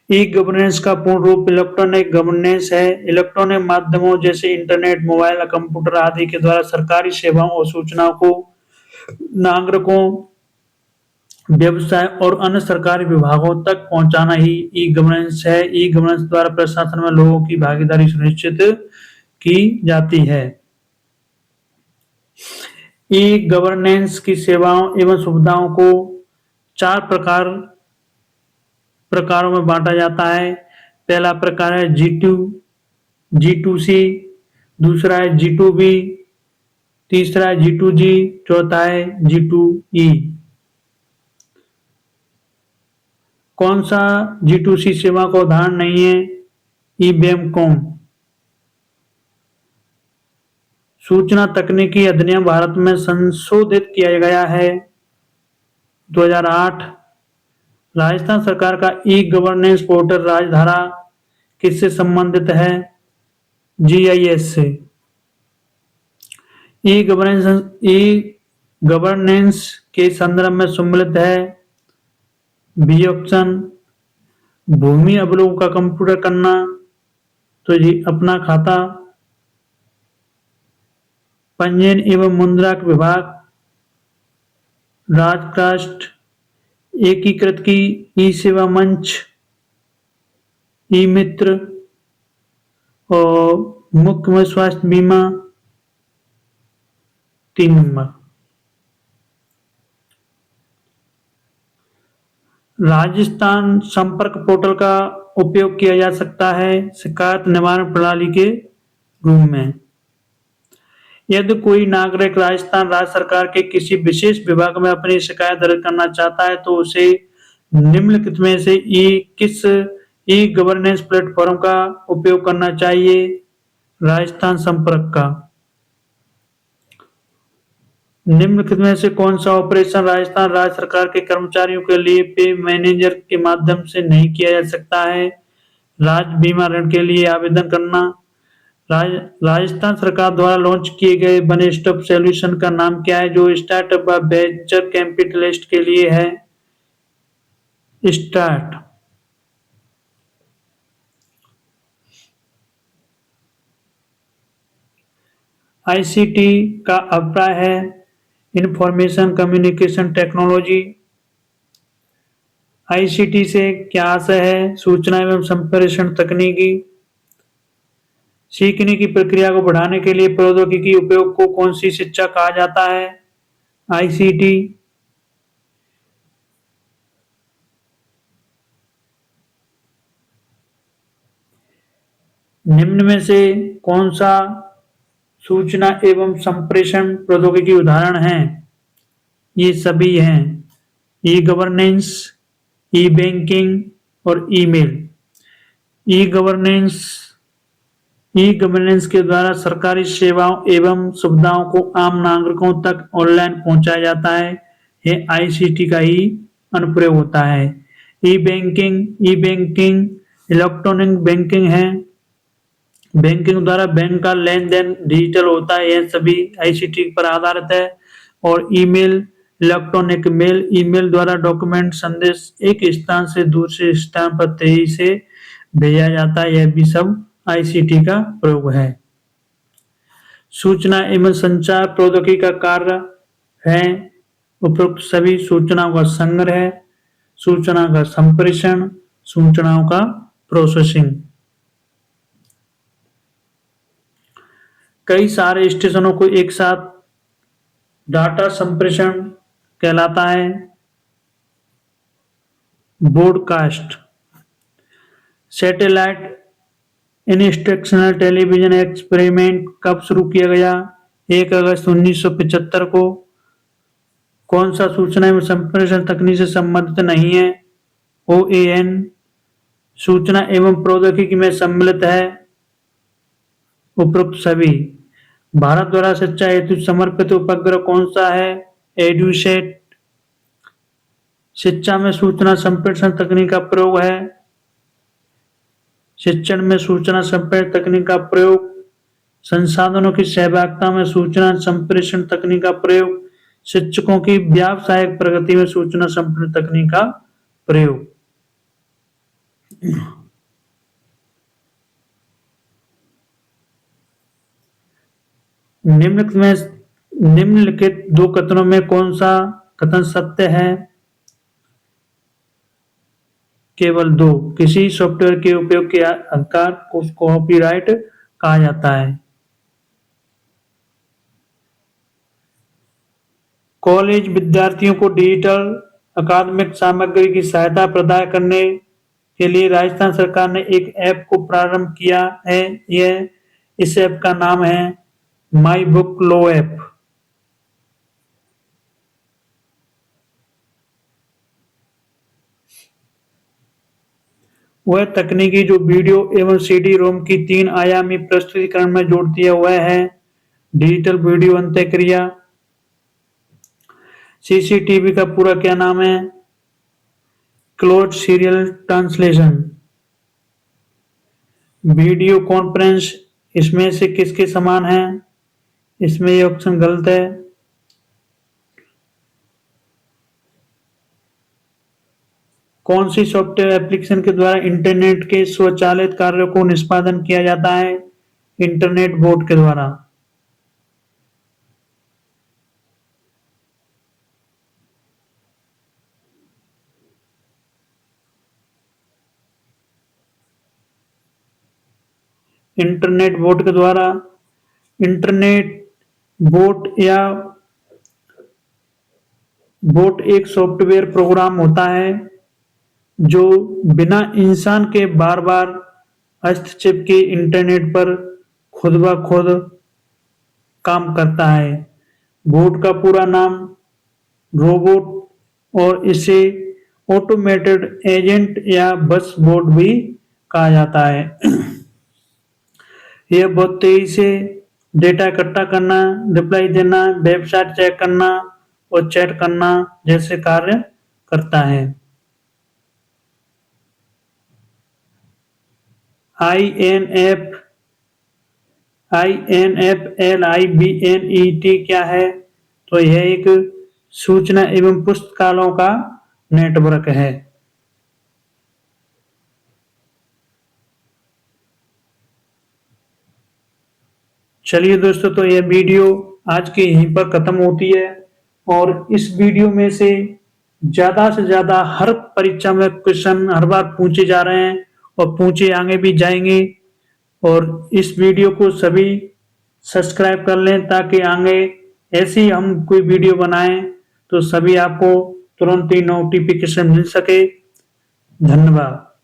ई गवर्नेंस का पूर्ण रूप इलेक्ट्रॉनिक गवर्नेंस है। इलेक्ट्रॉनिक माध्यमों जैसे इंटरनेट, मोबाइल, कंप्यूटर आदि के द्वारा सरकारी सेवाओं और सूचनाओं को नागरिकों, व्यवसाय और अन्य सरकारी विभागों तक पहुंचाना ही ई गवर्नेंस है। ई गवर्नेंस द्वारा प्रशासन में लोगों की भागीदारी सुनिश्चित की जाती है। ई गवर्नेंस की सेवाओं एवं सुविधाओं को चार प्रकारों में बांटा जाता है। पहला प्रकार है G2C, दूसरा है G2B, तीसरा है G2G, चौथा है G2E। कौन सा G2C सेवा का उदाहरण नहीं है? ईबेमकॉम। सूचना तकनीकी अधिनियम भारत में संशोधित किया गया है 2008। राजस्थान सरकार का ई गवर्नेंस पोर्टल राजधारा किससे संबंधित है? GIS से। ई गवर्नेंस के संदर्भ में सम्मिलित है बी ऑप्शन। भूमि अवलोकन का कंप्यूटर करना, तो जी अपना खाता। पंजीयन एवं मुद्रांक विभाग, राजकास्ट, एकीकृत की ई सेवा मंच, ई मित्र और मुख्य में स्वास्थ्य बीमा 3 नंबर। राजस्थान संपर्क पोर्टल का उपयोग किया जा सकता है शिकायत निवारण प्रणाली के रूप में। यदि कोई नागरिक राजस्थान राज्य सरकार के किसी विशेष विभाग में अपनी शिकायत दर्ज करना चाहता है तो उसे निम्नलिखित में से किस ई गवर्नेंस प्लेटफॉर्म का उपयोग करना चाहिए? राजस्थान संपर्क का। निम्नलिखित में से कौन सा ऑपरेशन राजस्थान राज्य सरकार के कर्मचारियों के लिए पे मैनेजर के माध्यम से नहीं किया जा सकता है? राज्य बीमा ऋण के लिए आवेदन करना। राजस्थान सरकार द्वारा लॉन्च किए गए वन स्टॉप सॉल्यूशन का नाम क्या है जो स्टार्टअप व वेंचर कैपिटलिस्ट के लिए है? स्टार्ट। आईसीटी का अभिप्राय है इंफॉर्मेशन कम्युनिकेशन टेक्नोलॉजी। आईसीटी से क्या आशय है? सूचना एवं संप्रेषण तकनीकी। सीखने की प्रक्रिया को बढ़ाने के लिए प्रौद्योगिकी उपयोग को कौन सी शिक्षा कहा जाता है? आईसीटी। निम्न में से कौन सा सूचना एवं संप्रेषण प्रौद्योगिकी उदाहरण है? ये सभी हैं ई गवर्नेंस, ई बैंकिंग और email. E governance e governance के द्वारा सरकारी सेवाओं एवं सुविधाओं को आम नागरिकों तक ऑनलाइन पहुंचाया जाता है। ये आईसीटी का ही अनुप्रयोग होता है। ई बैंकिंग इलेक्ट्रॉनिक बैंकिंग है। बैंकिंग द्वारा बैंक का लेन देन डिजिटल होता है। यह सभी आईसीटी पर आधारित है। और ईमेल इलेक्ट्रॉनिक मेल, ईमेल द्वारा डॉक्यूमेंट संदेश एक स्थान से दूसरे स्थान पर तेजी से भेजा जाता है। यह भी सब आईसीटी का प्रयोग है। सूचना एवं संचार प्रौद्योगिकी का कार्य है उपरोक्त सभी सूचनाओं का संग्रह, सूचना का संप्रेषण, सूचनाओं का प्रोसेसिंग। कई सारे स्टेशनों को एक साथ डाटा संप्रेषण कहलाता है। Broadcast. Satellite instructional television experiment कब शुरू किया गया? 1 अगस्त 1975 को। कौन सा सूचना एवं संप्रेषण तकनीक से संबंधित नहीं है? ओएएन। सूचना एवं प्रौद्योगिकी में सम्मिलित है उपरोक्त सभी। भारत द्वारा शिक्षा हेतु समर्पित उपग्रह कौन सा है? एड्यूसेट। शिक्षा में सूचना संप्रेषण तकनीक का प्रयोग है। शिक्षण में सूचना संप्रेषण तकनीक का प्रयोग। संसाधनों की सहभागिता में सूचना संप्रेषण तकनीक का प्रयोग। शिक्षकों की व्यावसायिक प्रगति में सूचना संप्रेषण तकनीक का प्रयोग। निम्नलिखित दो कथनों में कौन सा कथन सत्य है? केवल दो। किसी सॉफ्टवेयर के उपयोग के अधिकार को कॉपीराइट कहा जाता है। कॉलेज विद्यार्थियों को डिजिटल अकादमिक सामग्री की सहायता प्रदान करने के लिए राजस्थान सरकार ने एक ऐप को प्रारंभ किया है। इस ऐप का नाम है माई बुक लो ऐप। वह तकनीकी जो वीडियो एवं सीडी रोम की 3 आयामी प्रस्तुतिकरण में जोड़ती है वह है डिजिटल वीडियो अंत्यक्रिया। सीसीटीवी का पूरा क्या नाम है? Close serial translation. Video conference इसमें से किसके समान है? इसमें ये ऑप्शन गलत है। कौन सी सॉफ्टवेयर एप्लीकेशन के द्वारा इंटरनेट के स्वचालित कार्यों को निष्पादन किया जाता है? इंटरनेट बोट के द्वारा। इंटरनेट बोट के द्वारा। इंटरनेट बोट या बोट एक सॉफ्टवेयर प्रोग्राम होता है जो बिना इंसान के बार बार हस्तक्षेप के इंटरनेट पर खुद ब खुद काम करता है। बोट का पूरा नाम रोबोट और इसे ऑटोमेटेड एजेंट या बस बोट भी कहा जाता है। यह बहुत तेजी से डेटा इकट्ठा करना, रिप्लाई देना, वेबसाइट चेक करना और चैट करना जैसे कार्य करता है। INF INFLIBNET क्या है? तो यह एक सूचना एवं पुस्तकालयों का नेटवर्क है। चलिए दोस्तों, तो यह वीडियो आज के यहीं पर खत्म होती है और इस वीडियो में से ज्यादा हर परीक्षा में क्वेश्चन हर बार पूछे जा रहे हैं और पूछे आगे भी जाएंगे। और इस वीडियो को सभी सब्सक्राइब कर लें ताकि आगे ऐसी हम कोई वीडियो बनाएं तो सभी आपको तुरंत ही नोटिफिकेशन मिल सके। धन्यवाद।